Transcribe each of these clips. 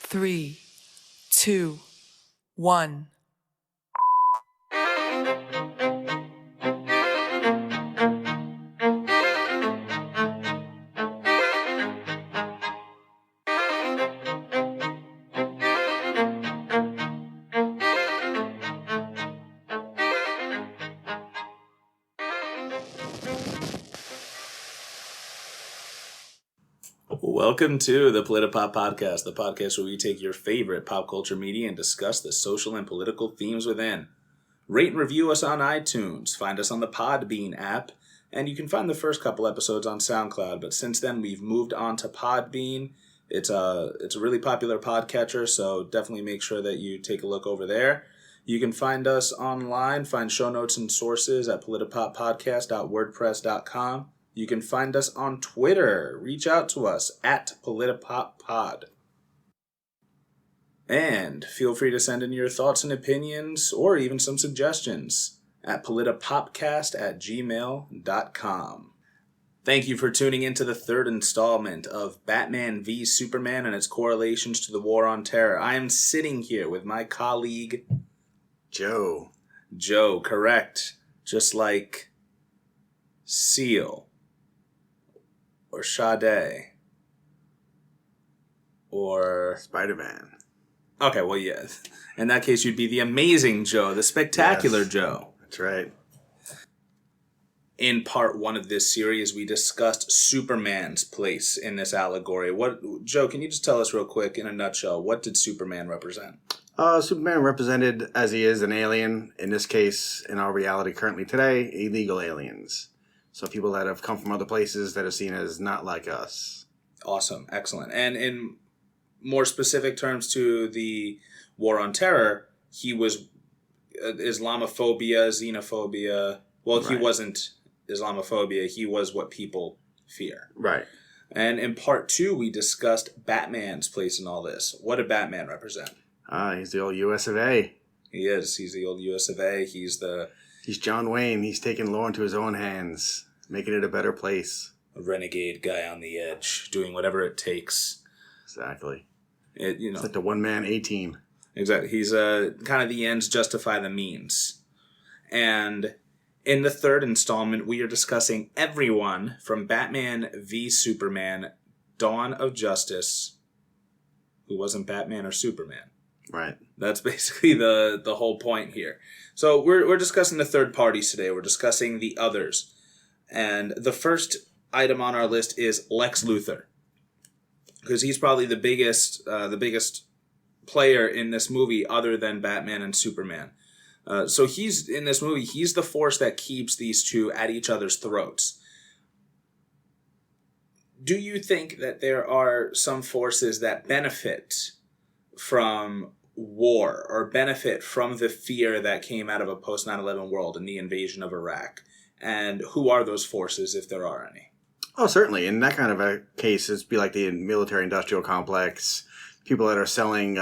3, 2, 1. Welcome to the Politipop Podcast, the podcast where we take your favorite pop culture media and discuss the social and political themes within. Rate and review us on iTunes, find us on the Podbean app, and you can find the first couple episodes on SoundCloud, but since then we've moved on to Podbean. It's a really popular podcatcher, so definitely make sure that you take a look over there. You can find us online, find show notes and sources at politipoppodcast.wordpress.com. You can find us on Twitter. Reach out to us at PolitiPopPod. And feel free to send in your thoughts and opinions or even some suggestions at politipopcast@gmail.com. Thank you for tuning in to the third installment of Batman v Superman and its correlations to the War on Terror. I am sitting here with my colleague, Joe. Joe, correct. Just like Seal. Or Sade. Or Spider-Man. Okay, well, yeah. In that case, you'd be the amazing Joe, the spectacular Joe. That's right. In part one of this series, we discussed Superman's place in this allegory. Joe, can you just tell us real quick, in a nutshell, what did Superman represent? Superman represented, as he is, an alien. In this case, in our reality currently today, illegal aliens. So people that have come from other places that are seen as not like us. Awesome. Excellent. And in more specific terms to the War on Terror, he was Islamophobia, xenophobia. Well, right. He wasn't Islamophobia. He was what people fear. Right. And in part two, we discussed Batman's place in all this. What did Batman represent? He's the old US of A. He is. He's the old US of A. He's John Wayne. He's taking law into his own hands, making it a better place. A renegade guy on the edge, doing whatever it takes. Exactly. It's like the one-man A-team. Exactly. He's kind of the ends justify the means. And in the third installment, we are discussing everyone from Batman v Superman, Dawn of Justice, who wasn't Batman or Superman. Right. That's basically the whole point here. So we're discussing the third parties today. We're discussing the others. And the first item on our list is Lex Luthor. Because he's probably the biggest player in this movie other than Batman and Superman. So he's in this movie, he's the force that keeps these two at each other's throats. Do you think that there are some forces that benefit from war or benefit from the fear that came out of a post 9/11 world and the invasion of Iraq? And who are those forces, if there are any? Oh, certainly. In that kind of a case, it'd be like the military-industrial complex, people that are selling,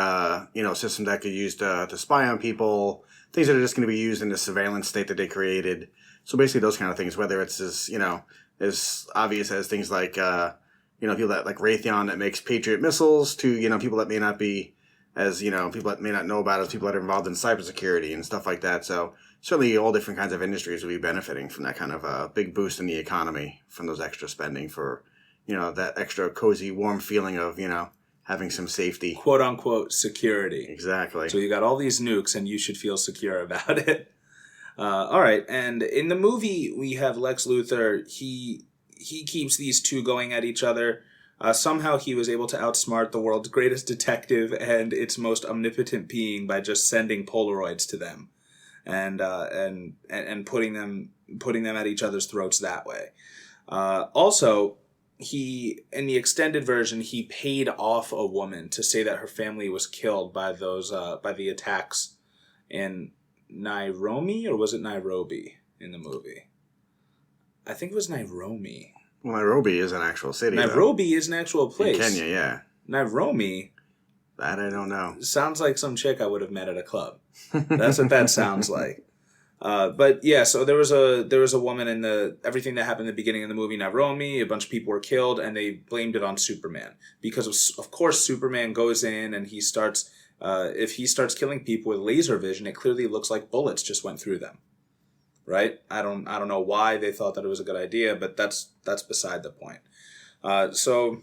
systems that could use to spy on people, things that are just going to be used in the surveillance state that they created. So basically those kind of things, whether it's as obvious as things like, people that like Raytheon that makes Patriot missiles to, people that may not be as, people that may not know about it, people that are involved in cybersecurity and stuff like that. So certainly all different kinds of industries will be benefiting from that kind of big boost in the economy from those extra spending for, that extra cozy, warm feeling of, having some safety. Quote unquote security. Exactly. So you got all these nukes and you should feel secure about it. All right. And in the movie, we have Lex Luthor. He keeps these two going at each other. Somehow he was able to outsmart the world's greatest detective and its most omnipotent being by just sending Polaroids to them, and putting them at each other's throats that way. Also, in the extended version, he paid off a woman to say that her family was killed by the attacks in Nairobi, or was it Nairobi in the movie? I think it was Nairobi. Well, Nairobi is an actual city. Nairobi is an actual place. In Kenya, yeah. Nairobi. That I don't know. Sounds like some chick I would have met at a club. That's what that sounds like. But yeah, so there was a woman in everything that happened in the beginning of the movie Nairobi. A bunch of people were killed, and they blamed it on Superman because of course Superman goes in and he starts. If he starts killing people with laser vision, it clearly looks like bullets just went through them. Right? I don't know why they thought that it was a good idea, but that's beside the point. So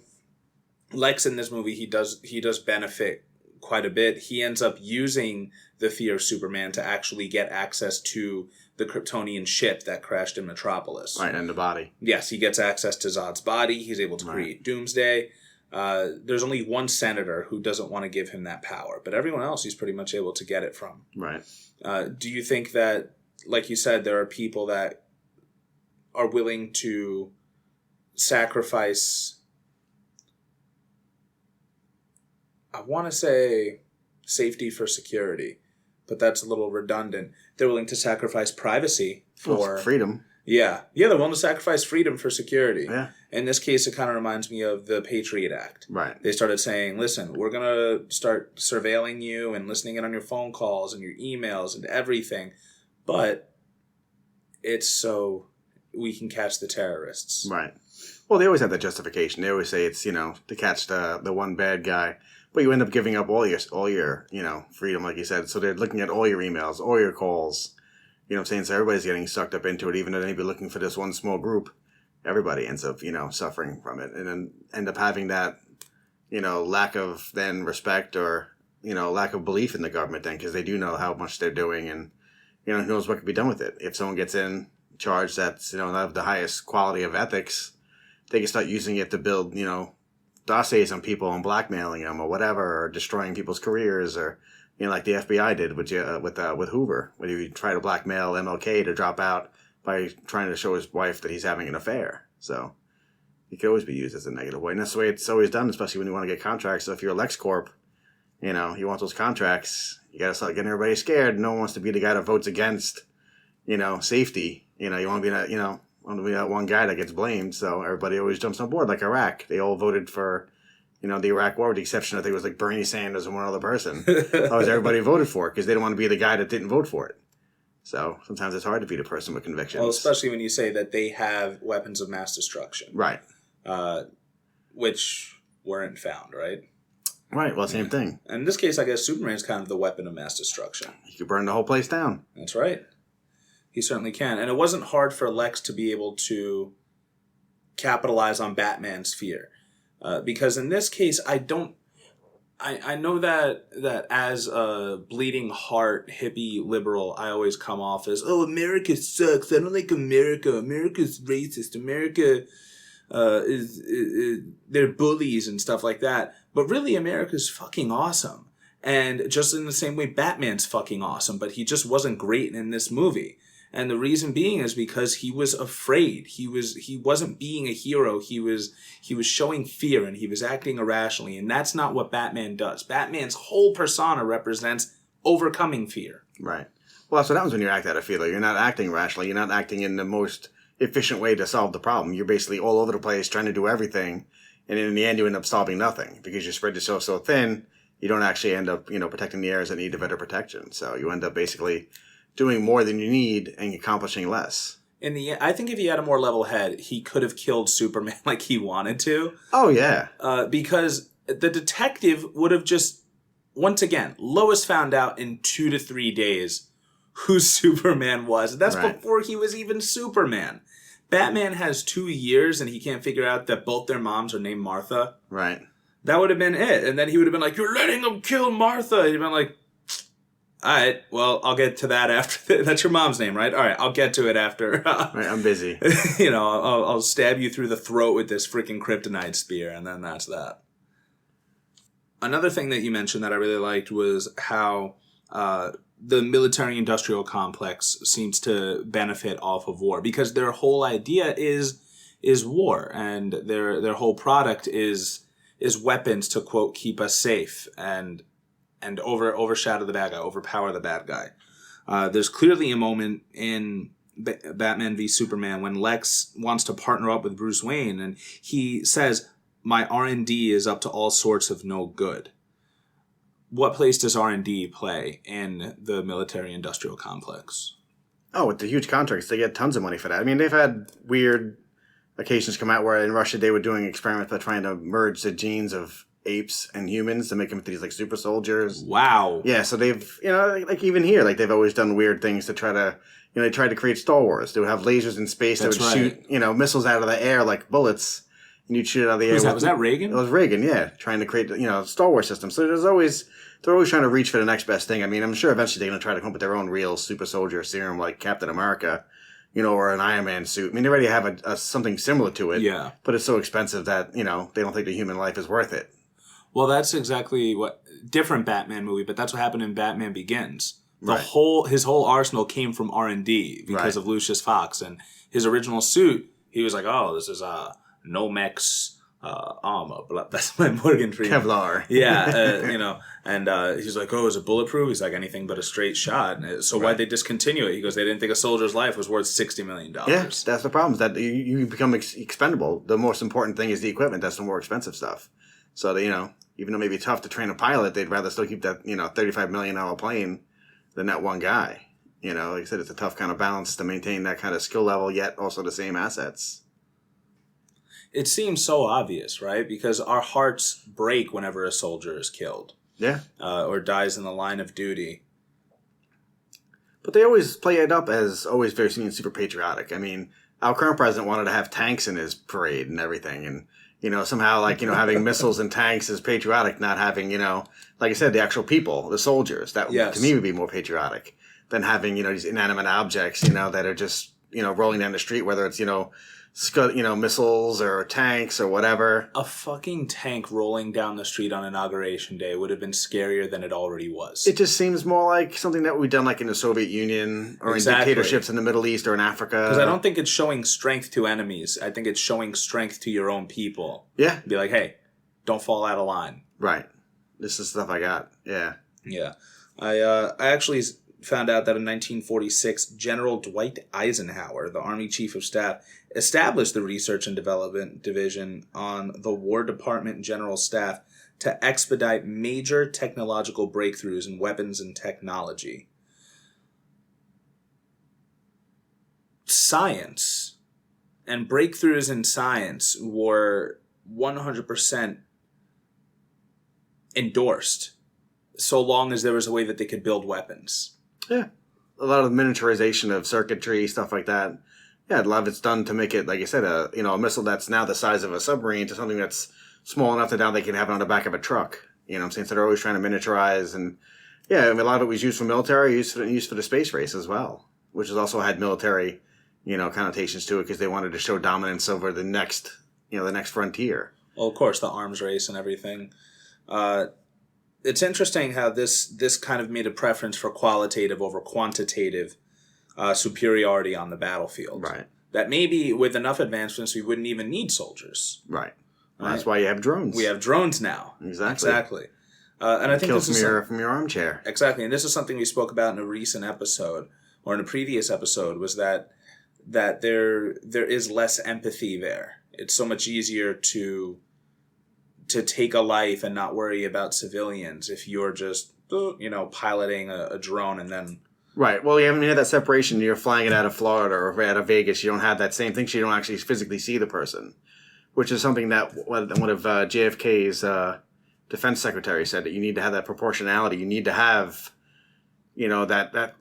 Lex in this movie, he does benefit quite a bit. He ends up using the fear of Superman to actually get access to the Kryptonian ship that crashed in Metropolis. Right, and the body. Yes, he gets access to Zod's body. He's able to create Doomsday. There's only one senator who doesn't want to give him that power, but everyone else he's pretty much able to get it from. Right. Do you think that, like you said, there are people that are willing to sacrifice, I want to say safety for security, but that's a little redundant. They're willing to sacrifice privacy for freedom. Yeah, they're willing to sacrifice freedom for security. Yeah. In this case, it kind of reminds me of the Patriot Act. Right. They started saying, listen, we're going to start surveilling you and listening in on your phone calls and your emails and everything, but it's so we can catch the terrorists. Right. Well, they always have that justification. They always say it's, to catch the one bad guy. But you end up giving up all your freedom, like you said. So they're looking at all your emails, all your calls. You know what I'm saying? So everybody's getting sucked up into it, even though they may be looking for this one small group. Everybody ends up, suffering from it. And then end up having that, lack of then respect or, lack of belief in the government then, because they do know how much they're doing and, who knows what could be done with it. If someone gets in charge that's, not of the highest quality of ethics, they can start using it to build, dossiers on people and blackmailing them or whatever, or destroying people's careers, or like the FBI did with Hoover, when he tried to blackmail MLK to drop out by trying to show his wife that he's having an affair. So it could always be used as a negative way, and that's the way it's always done, especially when you want to get contracts. So if you're a LexCorp, you want those contracts, you got to start getting everybody scared. No one wants to be the guy that votes against, safety. You want to be that, want to be that one guy that gets blamed, so everybody always jumps on board, like Iraq. They all voted for, the Iraq War, with the exception, I think it was like Bernie Sanders and one other person. Always everybody voted for it, because they don't want to be the guy that didn't vote for it. So sometimes it's hard to be the person with convictions. Well, especially when you say that they have weapons of mass destruction. Right. Which weren't found, right? Right, well, same thing. And in this case, I guess Superman's kind of the weapon of mass destruction. He could burn the whole place down. That's right. He certainly can. And it wasn't hard for Lex to be able to capitalize on Batman's fear. Because in this case, I know that as a bleeding heart hippie liberal, I always come off as, oh, America sucks. I don't like America. America's racist. America is they're bullies and stuff like that. But really, America's fucking awesome. And just in the same way, Batman's fucking awesome. But he just wasn't great in this movie. And the reason being is because he was afraid. He wasn't being a hero. He was showing fear, and he was acting irrationally. And that's not what Batman does. Batman's whole persona represents overcoming fear. Right. Well, that's what happens when you act out of fear, though. You're not acting rationally. You're not acting in the most efficient way to solve the problem. You're basically all over the place trying to do everything. And in the end, you end up solving nothing because you spread yourself so thin, you don't actually end up, protecting the areas that need better protection. So you end up basically doing more than you need and accomplishing less. In the end, I think if he had a more level head, he could have killed Superman like he wanted to. Oh, yeah. Because the detective would have just, once again, Lois found out in 2 to 3 days who Superman was. That's right. Before he was even Superman. Batman has 2 years and he can't figure out that both their moms are named Martha. Right. That would have been it. And then he would have been like, you're letting them kill Martha. He'd been like, all right, well, I'll get to that after. That's your mom's name, right? All right, I'll get to it after. Right, I'm busy. I'll stab you through the throat with this freaking kryptonite spear, and then that's that. Another thing that you mentioned that I really liked was how the military-industrial complex seems to benefit off of war, because their whole idea is war, and their whole product is weapons to, quote, keep us safe and overshadow the bad guy, overpower the bad guy. There's clearly a moment in Batman v Superman when Lex wants to partner up with Bruce Wayne, and he says, my R&D is up to all sorts of no good. What place does R&D play in the military-industrial complex? Oh, with the huge contracts, they get tons of money for that. I mean, they've had weird occasions come out where in Russia they were doing experiments by trying to merge the genes of apes and humans to make them into these like super soldiers. Wow. Yeah, so they've, like even here, like they've always done weird things to try to, they tried to create Star Wars. They would have lasers in space that would shoot, missiles out of the air like bullets, and you'd shoot it out of the air. Was that Reagan? It was Reagan, yeah, trying to create, Star Wars system. So they're always trying to reach for the next best thing. I mean, I'm sure eventually they're going to try to come up with their own real super soldier serum like Captain America, or an Iron Man suit. I mean, they already have a something similar to it. Yeah. But it's so expensive that, they don't think the human life is worth it. Well, that's exactly different Batman movie, but that's what happened in Batman Begins. His whole arsenal came from R&D because of Lucius Fox, and his original suit, he was like, oh, this is Nomex armor. That's my Morgan Freeman. Kevlar. Yeah, and he's like, oh, is it bulletproof? He's like, anything but a straight shot. So why'd they discontinue it? He goes, they didn't think a soldier's life was worth $60 million. Yeah, that's the problem, is that you become expendable. The most important thing is the equipment. That's the more expensive stuff. So, even though it may be tough to train a pilot, they'd rather still keep that, $35 million plane than that one guy. Like I said, it's a tough kind of balance to maintain that kind of skill level, yet also the same assets. It seems so obvious, right? Because our hearts break whenever a soldier is killed. Yeah. Or dies in the line of duty. But they always play it up as always very super patriotic. I mean, our current president wanted to have tanks in his parade and everything, and somehow, having missiles and tanks is patriotic, not having, like I said, the actual people, the soldiers. That, to me, would be more patriotic than having, these inanimate objects, that are just, rolling down the street, whether it's, missiles or tanks or whatever. A fucking tank rolling down the street on Inauguration Day would have been scarier than it already was. It just seems more like something that we've done in the Soviet Union or in dictatorships in the Middle East or in Africa. Because I don't think it's showing strength to enemies. I think it's showing strength to your own people. Yeah. Be like, hey, don't fall out of line. Right. This is stuff I got. Yeah. Yeah. I actually found out that in 1946, General Dwight Eisenhower, the Army Chief of Staff, established the Research and Development Division on the War Department General Staff to expedite major technological breakthroughs in weapons and technology. Science and breakthroughs in science were 100% endorsed, so long as there was a way that they could build weapons. Yeah. A lot of miniaturization of circuitry, stuff like that. Yeah, a lot of it's done to make it, like I said, a missile that's now the size of a submarine to something that's small enough that now they can have it on the back of a truck. You know what I'm saying? So they're always trying to miniaturize. And yeah, I mean, a lot of it was used for military, used for the space race as well, which has also had military, connotations to it because they wanted to show dominance over the next frontier. Well, of course, the arms race and everything. It's interesting how this kind of made a preference for qualitative over quantitative superiority on the battlefield. Right. That maybe with enough advancements, we wouldn't even need soldiers. Right. Well, that's why you have drones. We have drones now. Exactly. And I think kills from your armchair. Exactly. And this is something we spoke about in a recent episode, or in a previous episode, was that there is less empathy there. It's so much easier to take a life and not worry about civilians if you're just, piloting a drone and then... Right. Well, you haven't had that separation. You're flying it out of Florida or out of Vegas. You don't have that same thing. So you don't actually physically see the person, which is something that one of JFK's defense secretary said, that you need to have that proportionality. You need to have, that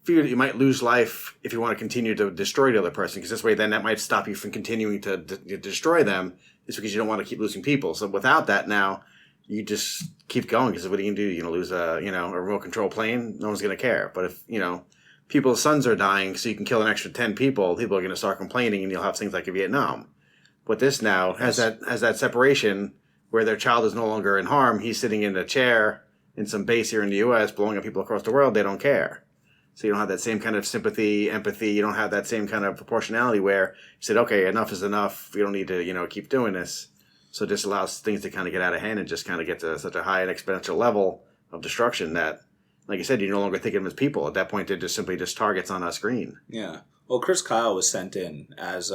fear that you might lose life if you want to continue to destroy the other person, because this way then that might stop you from continuing to destroy them. It's because you don't want to keep losing people. So without that now, you just keep going, because what are you going to do? You're going to lose a remote control plane? No one's going to care. But if, people's sons are dying so you can kill an extra 10 people are going to start complaining, and you'll have things like Vietnam. But this now has that separation where their child is no longer in harm. He's sitting in a chair in some base here in the U.S. blowing up people across the world. They don't care. So you don't have that same kind of sympathy, empathy. You don't have that same kind of proportionality where you said, okay, enough is enough. We don't need to, keep doing this. So this allows things to kind of get out of hand and just kind of get to such a high and exponential level of destruction that, like I said, you no longer think of them as people. At that point, they're just simply targets on a screen. Yeah. Well, Chris Kyle was sent in as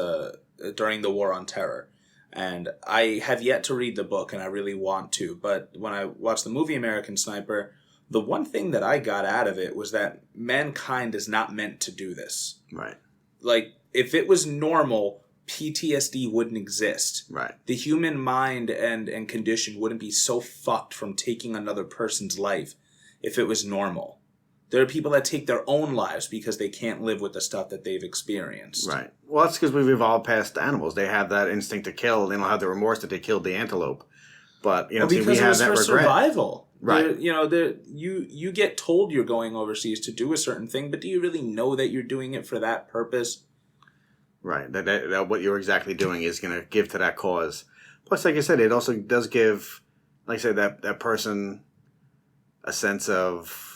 during the War on Terror. And I have yet to read the book, and I really want to. But when I watched the movie American Sniper, The one thing that I got out of it was that mankind is not meant to do this. Right. Like, if it was normal, PTSD wouldn't exist. Right. The human mind and condition wouldn't be so fucked from taking another person's life if it was normal. There are people that take their own lives because they can't live with the stuff that they've experienced. Right. Well, that's because we've evolved past animals. They have that instinct to kill. They don't have the remorse that they killed the antelope. But, you know, because we it have was that for regret. survival. Right. You get told you're going overseas to do a certain thing, but do you really know that you're doing it for that purpose? Right. That what you're exactly doing is going to give to that cause. Plus, like I said, it also does give, like I said, that person a sense of...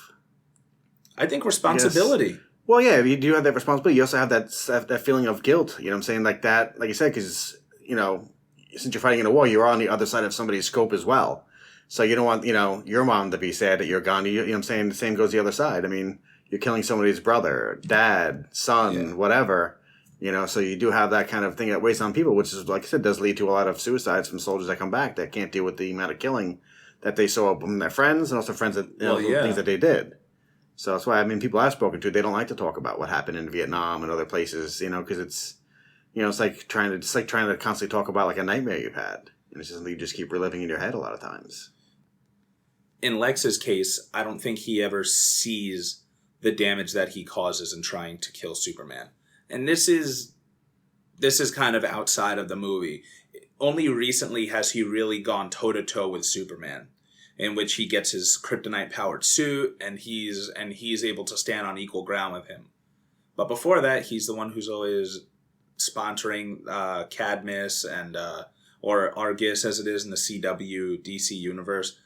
I think responsibility. Well, yeah, you do have that responsibility. You also have that feeling of guilt. You know what I'm saying? Like that, like you said, because, you know, since you're fighting in a war, you're on the other side of somebody's scope as well. So you don't want, you know, your mom to be sad that you're gone. You know what I'm saying? The same goes the other side. I mean, you're killing somebody's brother, dad, son, whatever. You know, so you do have that kind of thing that weighs on people, which is, like I said, does lead to a lot of suicides from soldiers that come back that can't deal with the amount of killing that they saw from their friends and also friends that, things that they did. So that's why, I mean, people I've spoken to, they don't like to talk about what happened in Vietnam and other places, you know, because it's, you know, it's like trying to constantly talk about like a nightmare you've had. And it's just something you just keep reliving in your head a lot of times. In Lex's case, I don't think he ever sees the damage that he causes in trying to kill Superman. And this is kind of outside of the movie. Only recently has he really gone toe-to-toe with Superman, in which he gets his kryptonite-powered suit, and he's able to stand on equal ground with him. But before that, he's the one who's always sponsoring Cadmus and or Argus, as it is in the CW DC universe,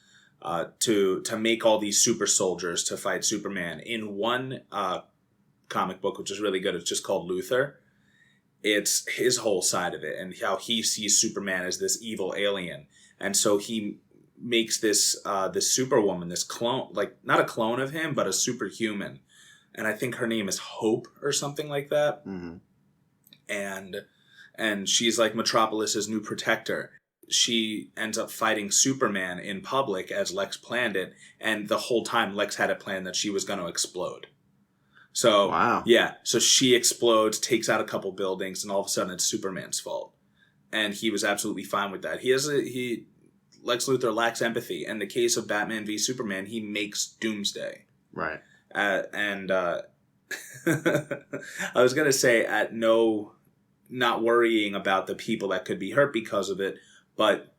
to make all these super soldiers to fight Superman. In one comic book, which is really good, it's just called Luthor. It's his whole side of it and how he sees Superman as this evil alien. And so he makes this superwoman, this clone, like not a clone of him, but a superhuman. And I think her name is Hope or something like that. Mm-hmm. And she's like Metropolis's new protector. She ends up fighting Superman in public as Lex planned it. And the whole time Lex had it planned that she was going to explode. So, wow. Yeah. So she explodes, takes out a couple buildings, and all of a sudden it's Superman's fault. And he was absolutely fine with that. Lex Luthor lacks empathy. In the case of Batman v Superman, he makes Doomsday. Right. I was going to say not worrying about the people that could be hurt because of it, but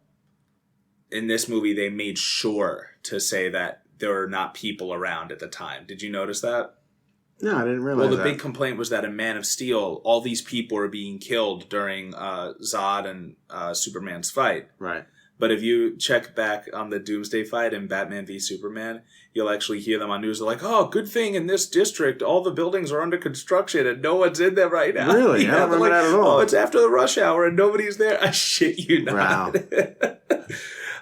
in this movie they made sure to say that there were not people around at the time. Did you notice that? No, I didn't realize that. Well, the big complaint was that in Man of Steel, all these people were being killed during Zod and Superman's fight. Right. But if you check back on the Doomsday fight in Batman v Superman, you'll actually hear them on news. They're like, oh, good thing in this district, all the buildings are under construction and no one's in them right now. Really? Yeah, I don't remember that at all. Oh, it's after the rush hour and nobody's there. I shit you not.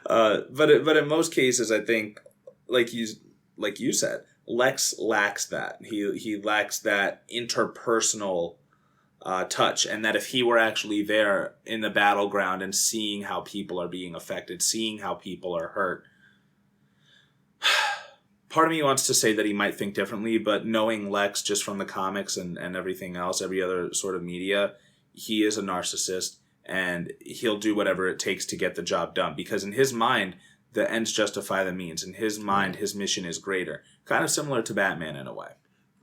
Wow. But in most cases, I think, like you said, Lex lacks that. He lacks that interpersonal touch, and that if he were actually there in the battleground and seeing how people are being affected, seeing how people are hurt, part of me wants to say that he might think differently, but knowing Lex just from the comics and everything else, every other sort of media, he is a narcissist, and he'll do whatever it takes to get the job done, because in his mind, the ends justify the means. In his mind, his mission is greater. Kind of similar to Batman in a way.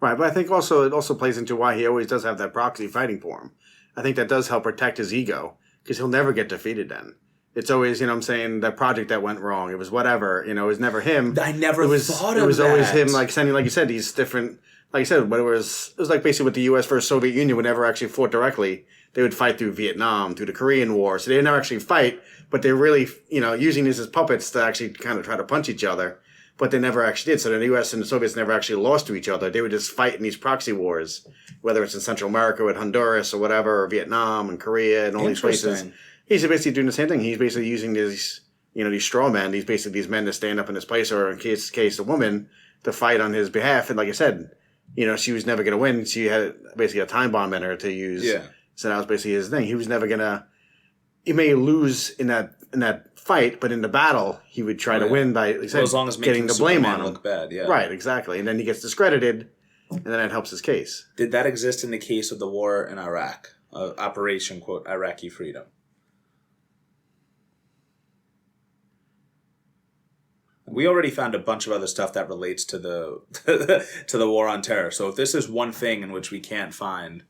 Right, but I think also it also plays into why he always does have that proxy fighting for him. I think that does help protect his ego, because he'll never get defeated then. It's always, you know what I'm saying, that project that went wrong. It was whatever, you know, it was never him. I never thought of that. It was always him, like sending, like you said, these different, like I said, but it was like basically with the U.S. versus Soviet Union would never actually fought directly. They would fight through Vietnam, through the Korean War. So they would never actually fight, but they're really, you know, using these as puppets to actually kind of try to punch each other. But they never actually did. So the U.S. and the Soviets never actually lost to each other. They would just fight in these proxy wars, whether it's in Central America with Honduras or whatever, or Vietnam and Korea and all these places. He's basically doing the same thing. He's basically using these, you know, these straw men, these men to stand up in his place, or in case a woman, to fight on his behalf. And like I said, you know, she was never going to win. She had basically a time bomb in her to use. Yeah. So that was basically his thing. He was never going to, he may lose in that fight, but in the battle, he would try to win by as long as getting the blame on him. look bad, yeah. Right, exactly. And then he gets discredited, and then that helps his case. Did that exist in the case of the war in Iraq? Operation, quote, Iraqi Freedom. We already found a bunch of other stuff that relates to the to the war on terror. So if this is one thing in which we can't find...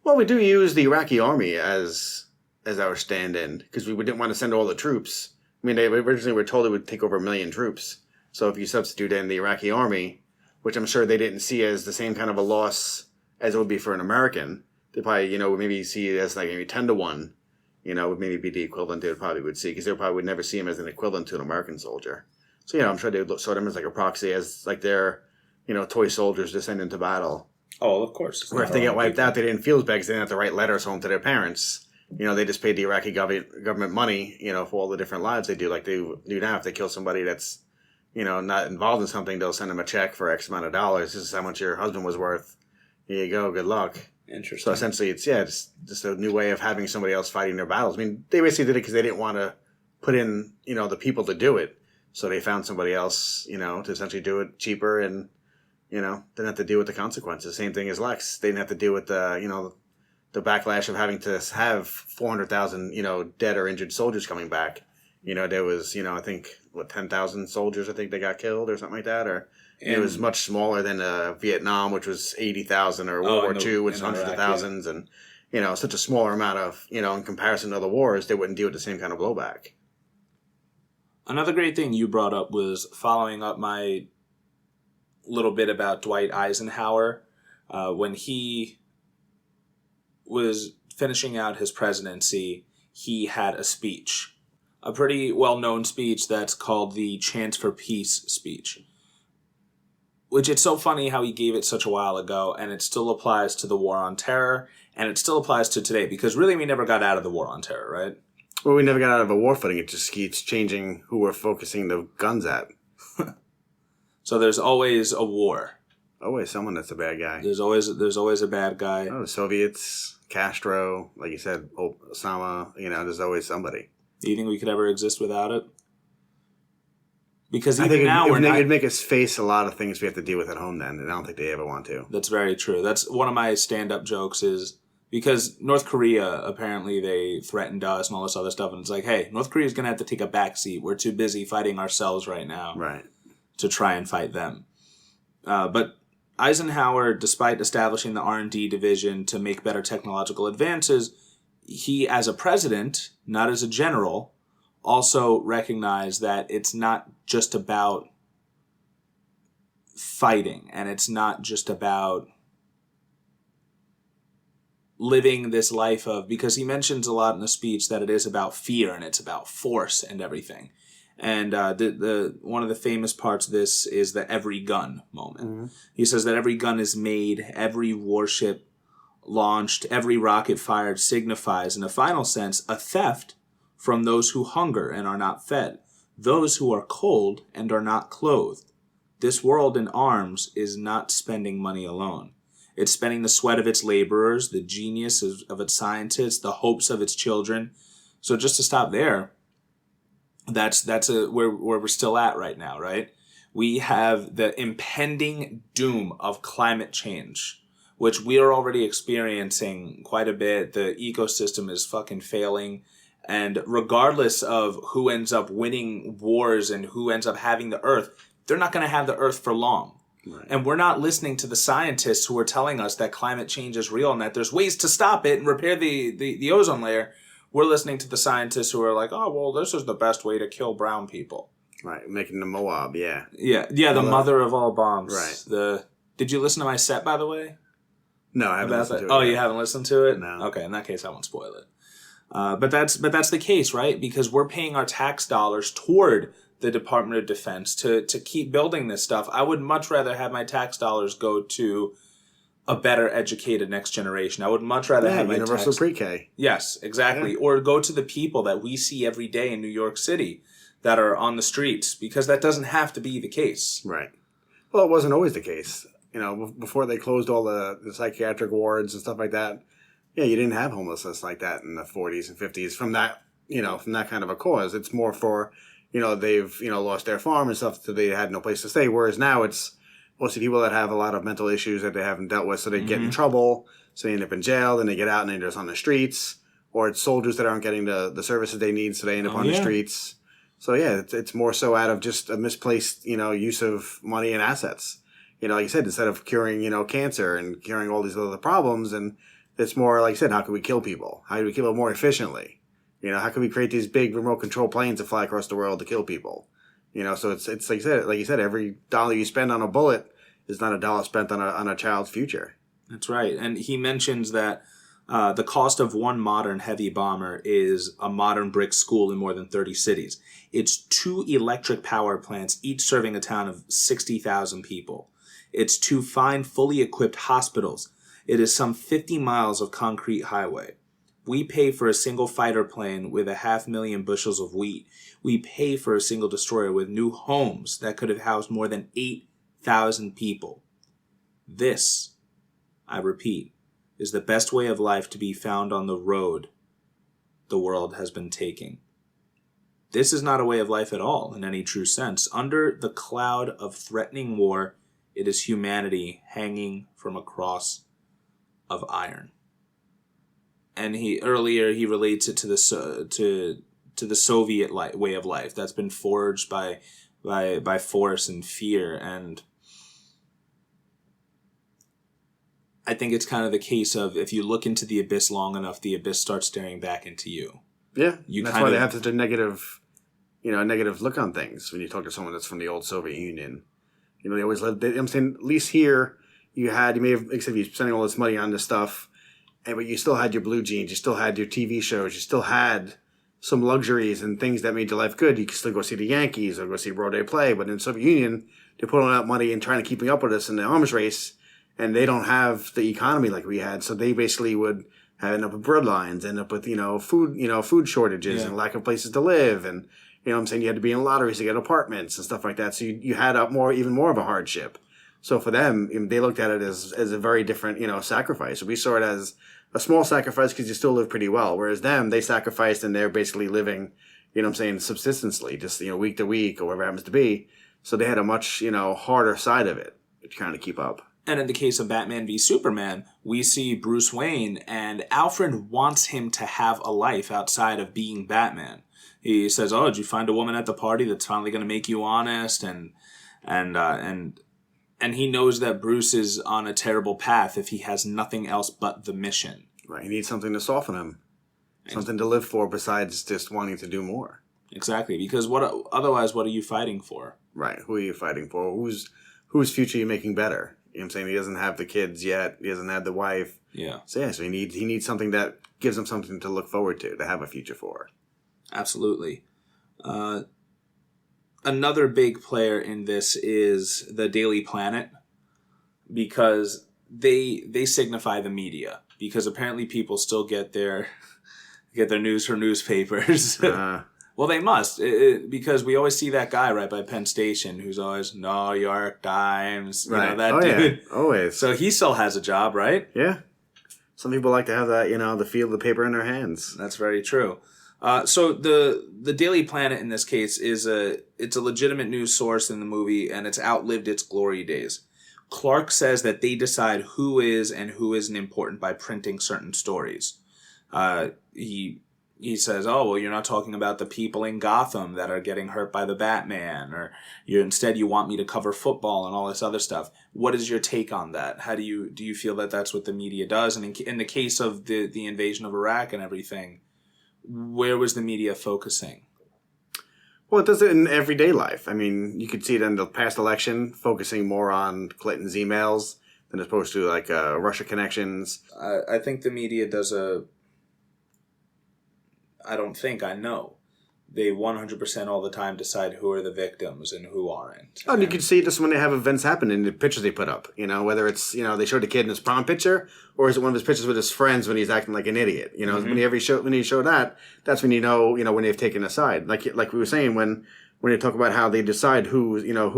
Well, we do use the Iraqi army as our stand-in, because we didn't want to send all the troops. I mean, they originally were told it would take over 1 million troops. So if you substitute in the Iraqi army, which I'm sure they didn't see as the same kind of a loss as it would be for an American, they probably, would maybe see it as like maybe 10-1, would maybe be the equivalent they probably would see, because they probably would never see him as an equivalent to an American soldier. So, I'm sure they would sort them as like a proxy, as like their, toy soldiers to send into battle. Oh, of course. Or if they get wiped out, they didn't feel as bad because they didn't have to write letters home to their parents. They just paid the Iraqi government money, for all the different lives they do, like they do now. If they kill somebody that's, not involved in something, they'll send them a check for X amount of dollars. This is how much your husband was worth. Here you go. Good luck. Interesting. So essentially, it's just a new way of having somebody else fighting their battles. I mean, they basically did it because they didn't want to put in, the people to do it. So they found somebody else, to essentially do it cheaper and, didn't have to deal with the consequences. Same thing as Lex. They didn't have to deal with the backlash of having to have 400,000, dead or injured soldiers coming back. There was, I think, 10,000 soldiers I think they got killed or something like that. Or it was much smaller than Vietnam, which was 80,000, or World War II, which was hundreds of thousands. And, such a smaller amount of, in comparison to other wars, they wouldn't deal with the same kind of blowback. Another great thing you brought up was following up my little bit about Dwight Eisenhower. When he was finishing out his presidency, he had a speech, a pretty well-known speech that's called the Chance for Peace speech, which it's so funny how he gave it such a while ago, and it still applies to the war on terror, and it still applies to today, because really we never got out of the war on terror, right? Well, we never got out of a war footing. It just keeps changing who we're focusing the guns at. So there's always a war. Always someone that's a bad guy. There's always a bad guy. Oh, the Soviets, Castro, like you said, Osama. There's always somebody. Do you think we could ever exist without it? Because I even think now it'd make us face a lot of things we have to deal with at home then, and I don't think they ever want to. That's very true. That's one of my stand-up jokes is... Because North Korea, apparently they threatened us and all this other stuff. And it's like, hey, North Korea's going to have to take a back seat. We're too busy fighting ourselves right now to try and fight them. But Eisenhower, despite establishing the R&D division to make better technological advances, he, as a president, not as a general, also recognized that it's not just about fighting. And it's not just about... living this life of, because he mentions a lot in the speech that it is about fear and it's about force and everything. And the one of the famous parts of this is the every gun moment. Mm-hmm. He says that every gun is made, every warship launched, every rocket fired signifies, in a final sense, a theft from those who hunger and are not fed, those who are cold and are not clothed. This world in arms is not spending money alone. It's spending the sweat of its laborers, the genius of its scientists, the hopes of its children. So just to stop there, that's where we're still at right now, right? We have the impending doom of climate change, which we are already experiencing quite a bit. The ecosystem is fucking failing. And regardless of who ends up winning wars and who ends up having the Earth, they're not going to have the Earth for long. Right. And we're not listening to the scientists who are telling us that climate change is real and that there's ways to stop it and repair the ozone layer. We're listening to the scientists who are like, oh, well, this is the best way to kill brown people. Right, making the Moab, yeah. Yeah, the mother of all bombs. Right. Did you listen to my set, by the way? No, I haven't listened to it. Oh, you haven't listened to it? No. Okay, in that case, I won't spoil it. But that's the case, right? Because we're paying our tax dollars toward the Department of Defense to keep building this stuff. I would much rather have my tax dollars go to a better educated next generation. I would much rather have my universal pre-K. Yes, exactly. Yeah. Or go to the people that we see every day in New York City that are on the streets, because that doesn't have to be the case. Right. Well, it wasn't always the case. Before they closed all the psychiatric wards and stuff like that, yeah, you didn't have homelessness like that in the 40s and 50s from that from that kind of a cause. It's more for, they've, lost their farm and stuff, so they had no place to stay. Whereas now it's mostly people that have a lot of mental issues that they haven't dealt with, so they get in trouble, so they end up in jail, then they get out and they're just on the streets. Or it's soldiers that aren't getting the services they need, so they end up on the streets. So yeah, it's more so out of just a misplaced, use of money and assets. Like you said, instead of curing, cancer and curing all these other problems, and it's more, like you said, how can we kill people? How do we kill them more efficiently? How can we create these big remote control planes that fly across the world to kill people? So it's like you said, every dollar you spend on a bullet is not a dollar spent on a child's future. That's right. And he mentions that the cost of one modern heavy bomber is a modern brick school in more than 30 cities. It's 2 electric power plants, each serving a town of 60,000 people. It's 2 fine, fully equipped hospitals. It is some 50 miles of concrete highway. We pay for a single fighter plane with 500,000 bushels of wheat. We pay for a single destroyer with new homes that could have housed more than 8,000 people. This, I repeat, is the best way of life to be found on the road the world has been taking. This is not a way of life at all, in any true sense. Under the cloud of threatening war, it is humanity hanging from a cross of iron. And he relates it to the Soviet way of life that's been forged by force and fear. And I think it's kind of the case of, if you look into the abyss long enough, the abyss starts staring back into you. Yeah, that's why they have such a negative look on things when you talk to someone that's from the old Soviet Union. They always lived. I'm saying, at least here, you may have, except you're spending all this money on this stuff, but you still had your blue jeans, you still had your TV shows, you still had some luxuries and things that made your life good. You could still go see the Yankees or go see Broadway play, but in the Soviet Union, they're putting out money and trying to keep up with us in the arms race, and they don't have the economy like we had, so they basically would end up with bloodlines, end up with food shortages and lack of places to live, and you had to be in lotteries to get apartments and stuff like that. So you had even more of a hardship. So for them, they looked at it as a very different sacrifice. We saw it as a small sacrifice because you still live pretty well, whereas them, they sacrificed and they're basically living subsistently, just week to week or whatever it happens to be. So they had a much harder side of it to kind of keep up. And in the case of Batman v Superman, we see Bruce Wayne, and Alfred wants him to have a life outside of being Batman. He says, "Oh, did you find a woman at the party that's finally going to make you honest?" And he knows that Bruce is on a terrible path if he has nothing else but the mission. Right. He needs something to soften him, something to live for besides just wanting to do more. Exactly, because otherwise, what are you fighting for? Right. Who are you fighting for? Whose future are you making better? I'm saying? He doesn't have the kids yet. He doesn't have the wife. Yeah. So he needs something that gives him something to look forward to have a future for. Absolutely. Another big player in this is the Daily Planet, because they signify the media, because apparently people still get their news from newspapers. Well, they must, because we always see that guy right by Penn Station who's always New York Times, right? That dude. Yeah, always. So he still has a job, right? Yeah. Some people like to have that, the feel of the paper in their hands. That's very true. So the Daily Planet in this case it's a legitimate news source in the movie, and it's outlived its glory days. Clark says that they decide who is and who isn't important by printing certain stories. He says, "Oh, well, you're not talking about the people in Gotham that are getting hurt by the Batman, or instead you want me to cover football and all this other stuff." What is your take on that? How do you feel that that's what the media does? And in the case of the invasion of Iraq and everything, where was the media focusing? Well, it does it in everyday life. I mean, you could see it in the past election, focusing more on Clinton's emails than opposed to Russia connections. I think the media does I know. They 100% all the time decide who are the victims and who aren't. Oh, and you can see this when they have events happen in the pictures they put up. Whether it's, they showed the kid in his prom picture, or is it one of his pictures with his friends when he's acting like an idiot? When you show that, that's when when they've taken a side. Like we were saying, when they talk about how they decide who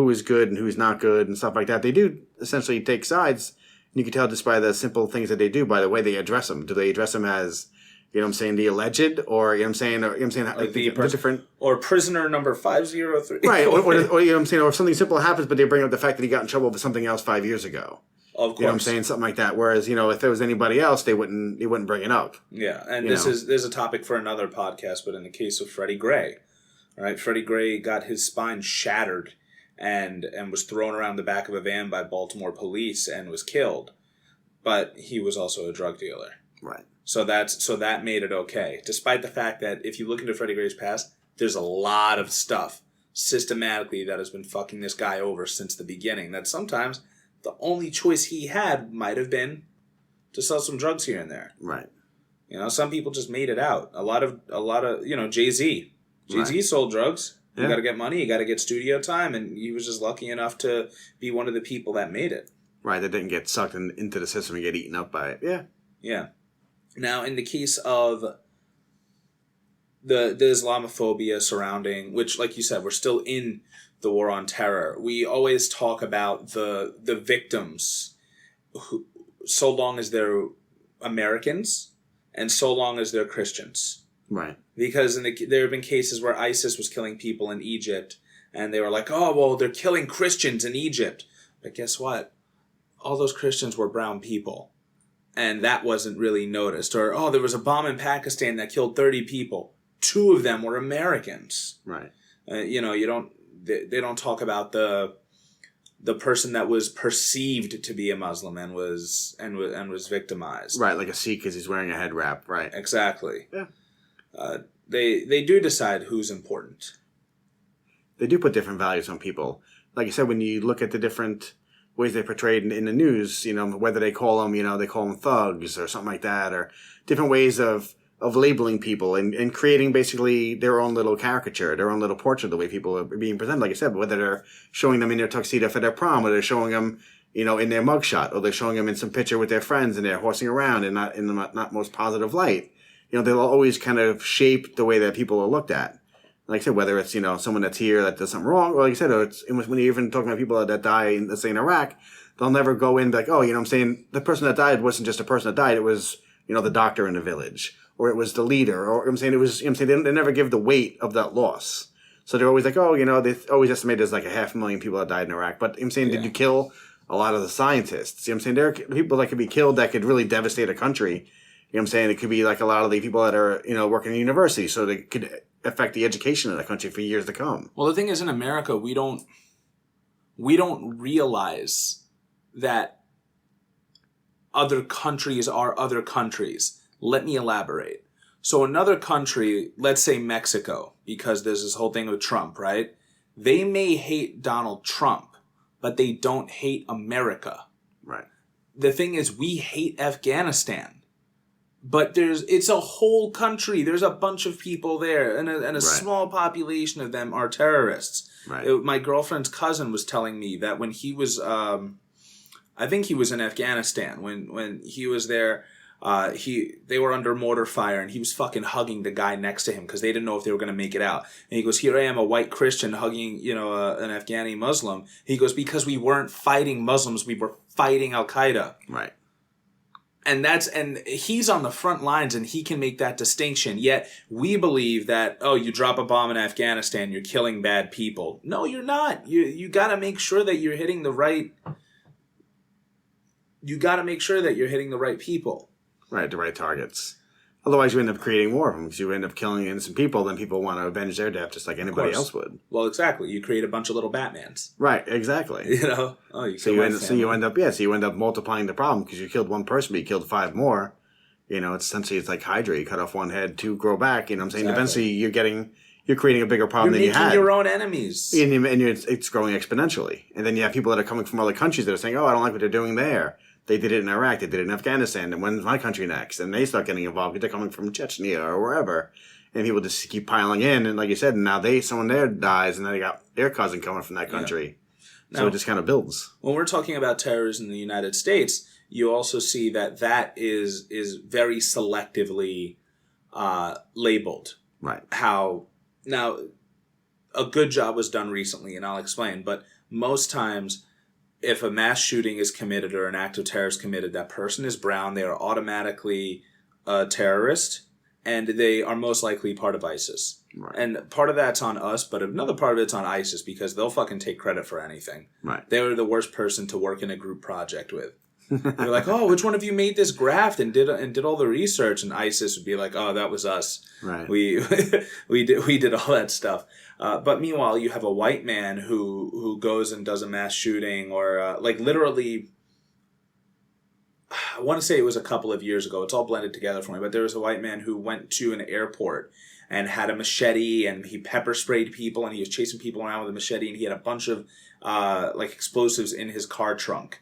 is good and who's not good and stuff like that, they do essentially take sides. And you can tell just by the simple things that they do, by the way they address them. Do they address them as, You know what I'm saying? The alleged, or you know what I'm saying, Like the different, or prisoner number 503. right? Or you know what I'm saying, or if something simple happens, but they bring up the fact that he got in trouble for something else 5 years ago. Of course. You know what I'm saying? Something like that. Whereas, if there was anybody else, they wouldn't bring it up. Yeah, and there's a topic for another podcast, but in the case of Freddie Gray, right? Freddie Gray got his spine shattered and was thrown around the back of a van by Baltimore police and was killed. But he was also a drug dealer. Right. So that made it okay. Despite the fact that if you look into Freddie Gray's past, there's a lot of stuff systematically that has been fucking this guy over since the beginning. That sometimes the only choice he had might have been to sell some drugs here and there. Right. Some people just made it out. A lot of Jay-Z. Jay-Z sold drugs. You got to get money. You got to get studio time, and he was just lucky enough to be one of the people that made it. Right. That didn't get sucked into the system and get eaten up by it. Yeah. Yeah. Now, in the case of the Islamophobia surrounding, which, like you said, we're still in the war on terror, we always talk about the victims, who, so long as they're Americans and so long as they're Christians. Right. Because there have been cases where ISIS was killing people in Egypt, and they were like, oh, well, they're killing Christians in Egypt. But guess what? All those Christians were brown people. And that wasn't really noticed. Or, oh, there was a bomb in Pakistan that killed 30 people. 2 of them were Americans. Right. They don't talk about the person that was perceived to be a Muslim and was victimized. Right, like a Sikh because he's wearing a head wrap. Right. Exactly. Yeah. They do decide who's important. They do put different values on people. Like I said, when you look at the different ways they portrayed in the news, whether they call them thugs or something like that, or different ways of labeling people and creating basically their own little caricature, their own little portrait of the way people are being presented. Like I said, whether they're showing them in their tuxedo for their prom, or they're showing them, in their mugshot, or they're showing them in some picture with their friends and they're horsing around and not in the not most positive light. They'll always kind of shape the way that people are looked at. Like I said, whether it's, someone that's here that does something wrong, or like I said, when you're even talking about people that die in, let's say, in Iraq, they'll never go in like, oh, the person that died wasn't just a person that died. It was, the doctor in the village, or it was the leader, or they never give the weight of that loss. So they're always like, oh, they always estimate there's like 500,000 people that died in Iraq. But did you kill a lot of the scientists? There are people that could be killed that could really devastate a country. It could be like a lot of the people that are, working in universities, so they could affect the education of the country for years to come. Well, the thing is, in America, we don't realize that other countries are other countries. Let me elaborate. So another country, let's say Mexico, because there's this whole thing with Trump, right? They may hate Donald Trump, but they don't hate America. Right. The thing is, we hate Afghanistan. But it's a whole country. There's a bunch of people there, and a small population of them are terrorists. Right. My girlfriend's cousin was telling me that when he was, I think he was in Afghanistan. When he was there, they were under mortar fire, and he was fucking hugging the guy next to him because they didn't know if they were going to make it out. And he goes, "Here I am, a white Christian hugging, an Afghani Muslim." He goes, "Because we weren't fighting Muslims, we were fighting Al Qaeda." Right. And he's on the front lines, and he can make that distinction. Yet we believe that, oh, you drop a bomb in Afghanistan, you're killing bad people. No, you're not. You got to make sure that you're hitting the right. You got to make sure that you're hitting the right people. Right, the right targets. Otherwise, you end up creating more of them because you end up killing innocent people. Then people want to avenge their death just like anybody else would. Well, exactly. You create a bunch of little Batmans. Right, exactly. So you end up multiplying the problem because you killed one person, but you killed 5 more. It's essentially it's like Hydra. You cut off one head, 2 grow back. Exactly. Eventually, you're creating a bigger problem than you had. You're making your own enemies, and it's growing exponentially. And then you have people that are coming from other countries that are saying, "Oh, I don't like what they're doing there. They did it in Iraq. They did it in Afghanistan. And when's my country next?" And they start getting involved because they're coming from Chechnya or wherever. And people just keep piling in. And like you said, now someone there dies, and then they got their cousin coming from that country. Yeah. So it just kind of builds. When we're talking about terrorism in the United States, you also see that is very selectively labeled. Right. Now, a good job was done recently, and I'll explain. But most times, if a mass shooting is committed or an act of terror is committed, that person is brown, they are automatically a terrorist, and they are most likely part of ISIS. Right. And part of that's on us, but another part of it's on ISIS because they'll fucking take credit for anything. Right. They were the worst person to work in a group project with. They're like, oh, which one of you made this graft and did all the research? And ISIS would be like, oh, that was us. Right. We did all that stuff. But meanwhile, you have a white man who goes and does a mass shooting or like literally. I want to say it was a couple of years ago. It's all blended together for me. But there was a white man who went to an airport and had a machete and he pepper sprayed people and he was chasing people around with a machete and he had a bunch of like explosives in his car trunk.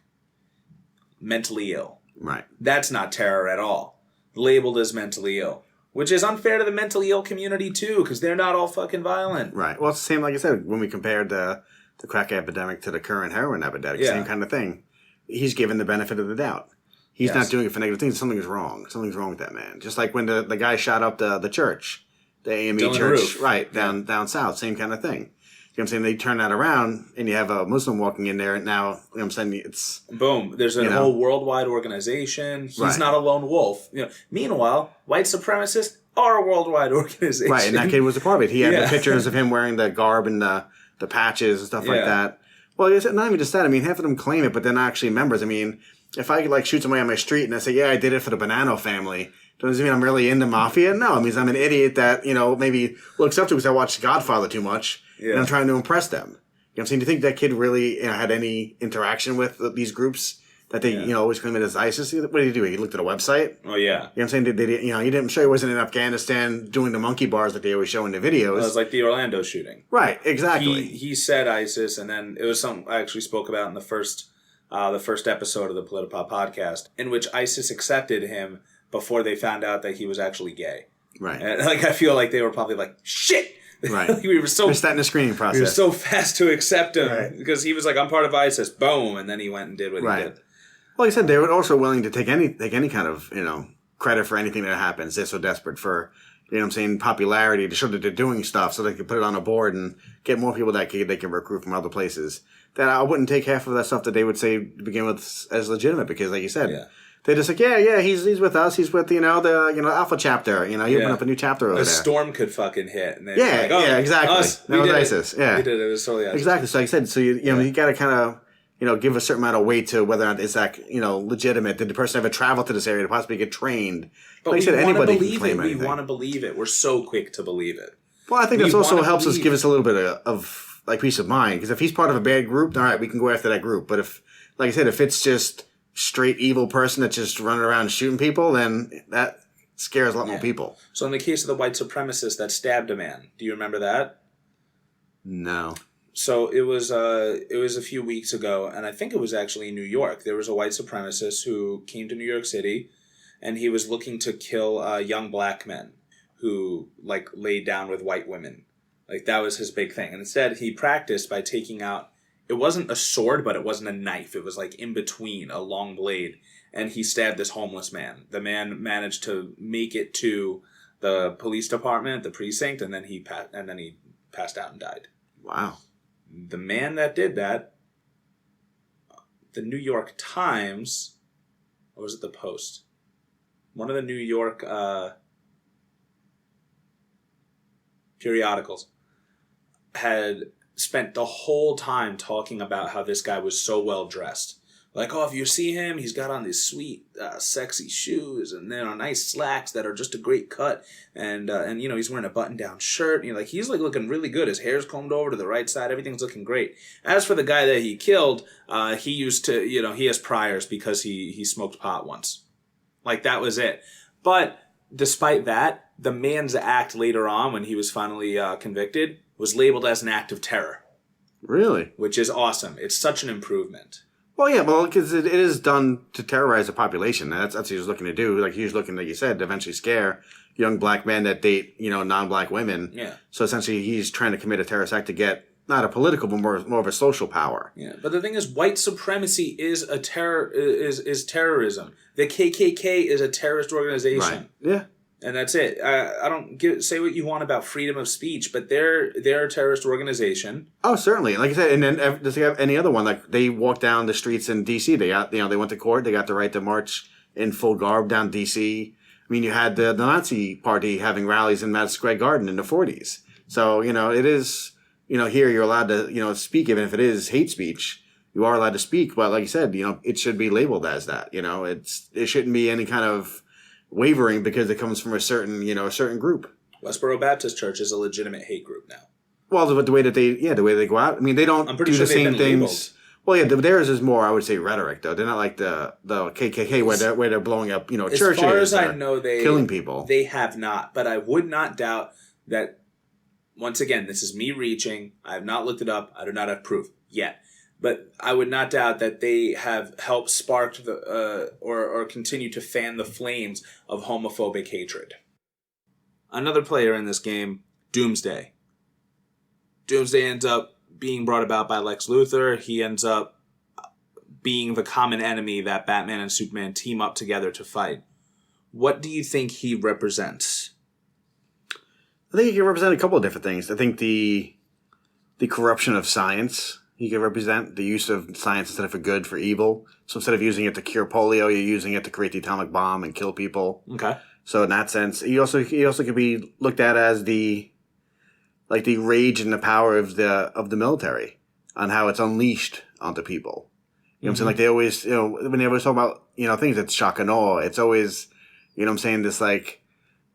Mentally ill. Right. That's not terror at all. Labeled as mentally ill. Which is unfair to the mentally ill community too, because they're not all fucking violent. Right. Well, it's the same, like I said, when we compared the crack epidemic to the current heroin epidemic, Yeah. same kind of thing. He's given the benefit of the doubt. He's Yes. not doing it for negative things. Something's wrong. Something's wrong with that man. Just like when the guy shot up the church, the AME Dylan church, Roof. right, down south, same kind of thing. You know what I'm saying? They turn that around and you have a Muslim walking in there and now, you know what I'm saying, it's... Boom. There's a whole worldwide organization. He's Right. not a lone wolf. Meanwhile, white supremacists are a worldwide organization. Right, and that kid was a part of it. He had Yeah. the pictures of him wearing the garb and the patches and stuff like Yeah. that. Well, it's not even just that. I mean, half of them claim it, but they're not actually members. I mean, if I like shoot somebody on my street and I say, yeah, I did it for the Bonanno family, does it mean I'm really into mafia? No, it means I'm an idiot that, maybe looks up to because I watched Godfather too much and I'm trying to impress them. You know what I'm saying? Do you think that kid really had any interaction with these groups that they, always claim it as ISIS? What did he do? He looked at a website? Oh, yeah. You know what I'm saying? I'm sure he wasn't in Afghanistan doing the monkey bars that they always show in the videos. It was like the Orlando shooting. Right, exactly. He said ISIS, and then it was something I actually spoke about in the first episode of the Politipop podcast, in which ISIS accepted him before they found out that he was actually gay. Right. And I feel like they were probably like, shit! Right. we were so Missed that in the screening process. we were so fast to accept him Right. because he was like, I'm part of ISIS. Boom, and then he went and did what he did. Well, like I said, they were also willing to take any kind of, credit for anything that happens. They're so desperate for, popularity to show that they're doing stuff so they can put it on a board and get more people that they can recruit from other places. That I wouldn't take half of that stuff that they would say to begin with as legitimate because, like you said, they're just like, yeah, he's with us. He's with, the Alpha chapter. He opened up a new chapter over A there. storm could fucking hit. And Yeah, like, exactly. Us, That was did ISIS. It. Yeah. We did it. It was totally ISIS. Exactly. So like I said, so you got to kind of, give a certain amount of weight to whether or not it's like, legitimate. Did the person ever travel to this area to possibly get trained? But like I said, anybody can claim anything. We want to believe it. We're so quick to believe it. Well, I think We this also wanna helps us believe give us a little bit of peace of mind. Because if he's part of a bad group, all right, we can go after that group. But if, like I said, if it's just straight evil person that's just running around shooting people, then that scares a lot more people. So in the case of the white supremacist that stabbed a man, do you remember that? No. So it was a few weeks ago, and I think it was actually in New York. There was a white supremacist who came to New York City, and he was looking to kill young black men who laid down with white women. That was his big thing. And instead, he practiced by taking out. It wasn't a sword, but it wasn't a knife. It was in between, a long blade, and he stabbed this homeless man. The man managed to make it to the police department, the precinct, and then he passed out and died. Wow. The man that did that, the New York Times, or was it the Post? One of the New York periodicals had spent the whole time talking about how this guy was so well dressed. If you see him, he's got on these sweet, sexy shoes, and then nice slacks that are just a great cut, and he's wearing a button-down shirt. And he's looking really good. His hair's combed over to the right side. Everything's looking great. As for the guy that he killed, he used to, he has priors because he smoked pot once. That was it. But despite that, the man's act later on, when he was finally convicted, was labeled as an act of terror. Really? Which is awesome. It's such an improvement. Well, yeah, because it is done to terrorize the population. That's what he was looking to do. He was looking, like you said, to eventually scare young black men that date, non-black women. Yeah. So essentially, he's trying to commit a terrorist act to get not a political, but more of a social power. Yeah. But the thing is, white supremacy is is terrorism. The KKK is a terrorist organization. Right. Yeah. And that's it. I don't say what you want about freedom of speech, but they're a terrorist organization. Oh, certainly. Like I said, and then does he have any other one? They walked down the streets in D.C. They got, they went to court. They got the right to march in full garb down D.C. I mean, you had the Nazi Party having rallies in Madison Square Garden in the 40s. So, it is, here you're allowed to, speak, even if it is hate speech. You are allowed to speak, but like you said, it should be labeled as that. It shouldn't be any kind of wavering because it comes from a certain group. Westboro Baptist Church is a legitimate hate group now. Well, the way that they go out. I mean, they don't I'm pretty do sure the same things. Labeled. Well, yeah, theirs is more, I would say, rhetoric, though. They're not like the KKK where they're blowing up, churches. As far as I know, killing people. They have not, but I would not doubt that. Once again, this is me reaching. I have not looked it up. I do not have proof yet. But I would not doubt that they have helped spark or continue to fan the flames of homophobic hatred. Another player in this game, Doomsday. Doomsday ends up being brought about by Lex Luthor. He ends up being the common enemy that Batman and Superman team up together to fight. What do you think he represents? I think he can represent a couple of different things. I think the corruption of science. He can represent the use of science instead of for good, for evil. So instead of using it to cure polio, you're using it to create the atomic bomb and kill people. Okay. So in that sense, he also could be looked at as the rage and the power of the military on how it's unleashed onto people. You know what I'm saying? Like they always, when they always talk about, things that's shock and awe, it's always, this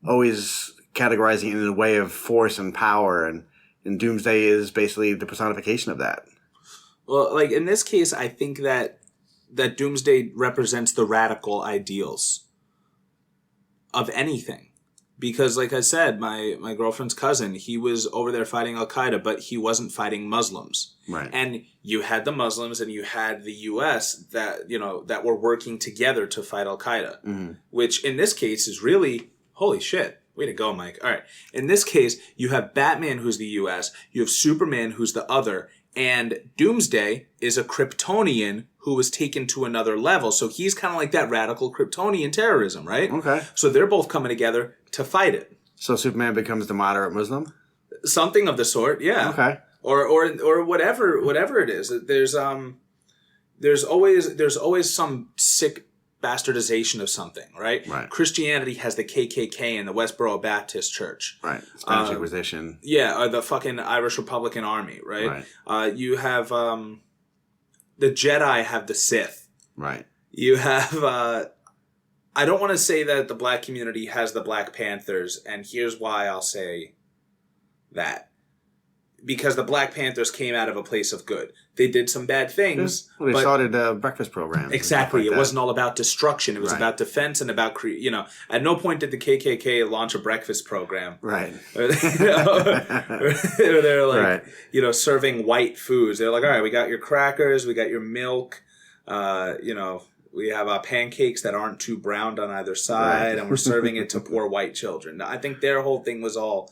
always categorizing it in a way of force and power, and Doomsday is basically the personification of that. Well, like in this case, I think that Doomsday represents the radical ideals of anything. Because like I said, my girlfriend's cousin, he was over there fighting Al-Qaeda, but he wasn't fighting Muslims. Right. And you had the Muslims and you had the U.S. that were working together to fight Al-Qaeda, which in this case is really, holy shit. Way to go, Mike. All right. In this case, you have Batman, who's the U.S., you have Superman, who's the other, and Doomsday is a Kryptonian who was taken to another level. So he's kind of like that radical Kryptonian terrorism, right? Okay. So they're both coming together to fight it. So Superman becomes the moderate Muslim? Something of the sort, yeah. Okay. Or whatever it is. There's always some sick bastardization of something, right? Right. Christianity has the KKK and the Westboro Baptist Church. Right. Spanish Inquisition. Yeah, or the fucking Irish Republican Army, right? You have the Jedi have the Sith. Right. You have I don't want to say that the black community has the Black Panthers, and here's why I'll say that. Because the Black Panthers came out of a place of good. They did some bad things. Well, they started breakfast programs. Exactly. Like it wasn't all about destruction. It was about defense and about, at no point did the KKK launch a breakfast program. Right. They're like, serving white foods. They're like, all right, we got your crackers, we got your milk, we have pancakes that aren't too browned on either side, and we're serving it to poor white children. I think their whole thing was all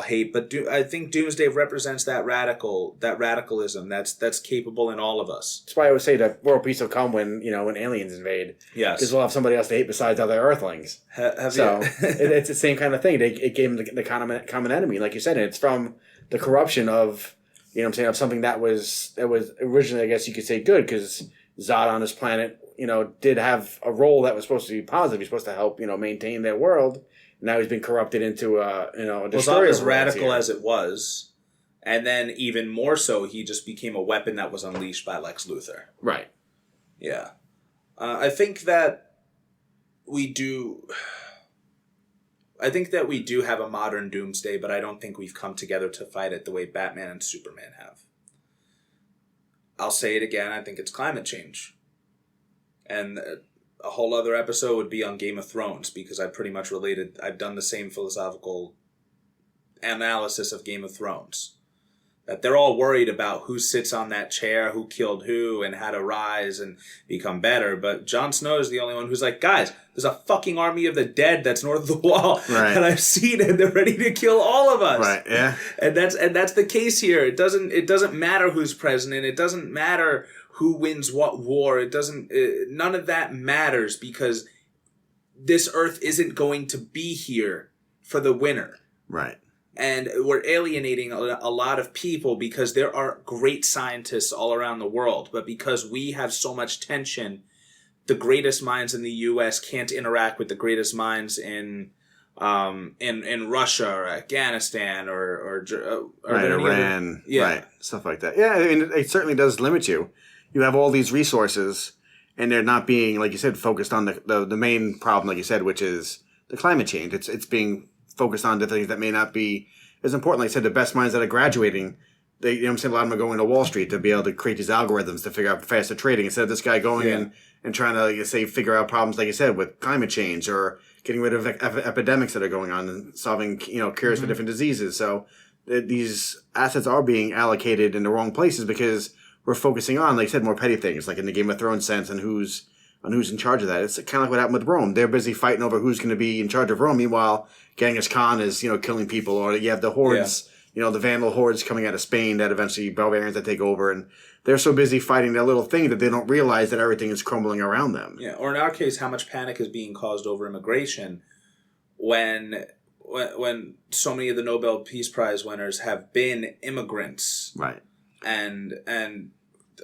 hate, but I think Doomsday represents that radicalism that's capable in all of us. That's why I would say that world peace will come when aliens invade. Yes, because we'll have somebody else to hate besides other Earthlings. It's the same kind of thing. It gave them the common enemy, like you said. And it's from the corruption of of something that was originally, I guess you could say, good, because Zod on this planet did have a role that was supposed to be positive. He's supposed to help maintain their world. Now he's been corrupted into a destroyer. Well, as radical as it was, and then even more so, he just became a weapon that was unleashed by Lex Luthor. Right. Yeah. I think that we do. I think that we do have a modern Doomsday, but I don't think we've come together to fight it the way Batman and Superman have. I'll say it again. I think it's climate change, and a whole other episode would be on Game of Thrones, because I've done the same philosophical analysis of Game of Thrones. That they're all worried about who sits on that chair, who killed who, and how to rise and become better. But Jon Snow is the only one who's like, guys, there's a fucking army of the dead that's north of the wall. Right. And I've seen it, and they're ready to kill all of us. Right, yeah. And that's the case here. It doesn't matter who's president. It doesn't matter who wins what war. None of that matters, because this earth isn't going to be here for the winner. Right. And we're alienating a lot of people, because there are great scientists all around the world. But because we have so much tension, the greatest minds in the U.S. can't interact with the greatest minds in Russia or Afghanistan or right, Iran, right, stuff like that. Yeah, I mean, it certainly does limit you. You have all these resources, and they're not being, like you said, focused on the main problem, like you said, which is the climate change. It's being focused on the things that may not be as important. Like I said, the best minds that are graduating, they, you know what I'm saying, a lot of them are going to Wall Street to be able to create these algorithms to figure out faster trading instead of this guy going in and trying to, like you say, figure out problems, like you said, with climate change or getting rid of epidemics that are going on and solving, you know, cures for different diseases. So these assets are being allocated in the wrong places because we're focusing on, like I said, more petty things, like in the Game of Thrones sense, and who's in charge of that. It's kind of like what happened with Rome. They're busy fighting over who's going to be in charge of Rome. Meanwhile, Genghis Khan is, you know, killing people, or you have the hordes, you know, the Vandal hordes coming out of Spain that eventually barbarians that take over, and they're so busy fighting their little thing that they don't realize that everything is crumbling around them. Yeah, or in our case, how much panic is being caused over immigration when so many of the Nobel Peace Prize winners have been immigrants, right? And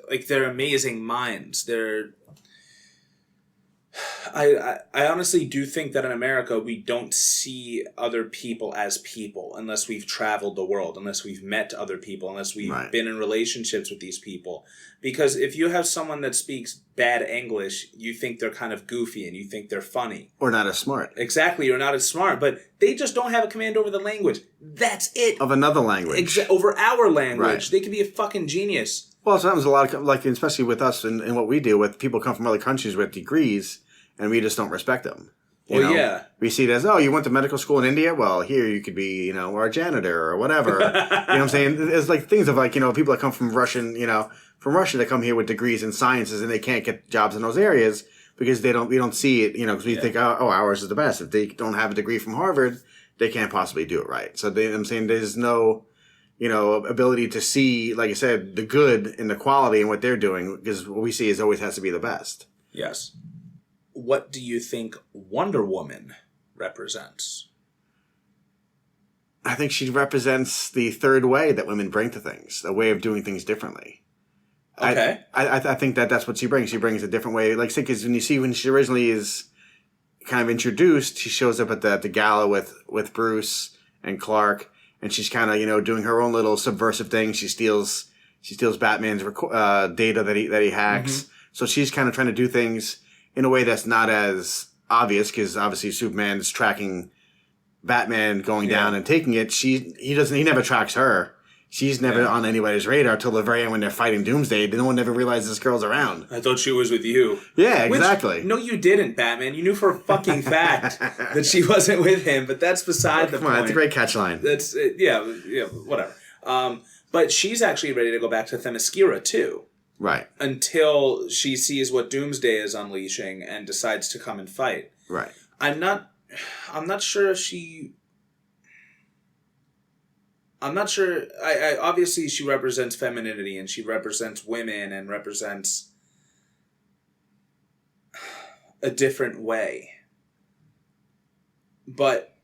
like, they're amazing minds. I honestly do think that in America we don't see other people as people unless we've traveled the world, unless we've met other people, unless we've been in relationships with these people. Because if you have someone that speaks bad English, you think they're kind of goofy and you think they're funny. Or not as smart. Exactly, or not as smart. But they just don't have a command over the language. That's it. Of another language. Over our language. Right. They could be a fucking genius. Well, sometimes a lot of, like, especially with us and what we deal with, people come from other countries with degrees, and we just don't respect them. You know? We see it as, oh, you went to medical school in India? Well, here you could be, you know, or a janitor or whatever. You know what I'm saying? There's like things of, like, you know, people that come from Russia that come here with degrees in sciences, and they can't get jobs in those areas because we don't see it, you know, because we think, oh, ours is the best. If they don't have a degree from Harvard, they can't possibly do it right. So you know what I'm saying, there's no, you know, ability to see, like I said, the good and the quality in what they're doing, because what we see is always has to be the best. Yes. What do you think Wonder Woman represents? I think she represents the third way that women bring to things, a way of doing things differently. Okay. I think that's what she brings. She brings a different way. Like, because when she originally is kind of introduced, she shows up at the gala with Bruce and Clark, and she's kind of, you know, doing her own little subversive thing. She steals Batman's data that he hacks. Mm-hmm. So she's kind of trying to do things in a way that's not as obvious, because obviously Superman is tracking Batman going down and taking it. He never tracks her. She's never on anybody's radar till the very end when they're fighting Doomsday. No one ever realizes this girl's around. I thought she was with you. Yeah, exactly. No, you didn't, Batman. You knew for a fucking fact that she wasn't with him, but that's beside the point. Come on, that's a great catchline. That's whatever. But she's actually ready to go back to Themyscira too. Right. Until she sees what Doomsday is unleashing and decides to come and fight. Right. I'm not sure if she... I'm not sure... I obviously she represents femininity, and she represents women, and represents a different way. But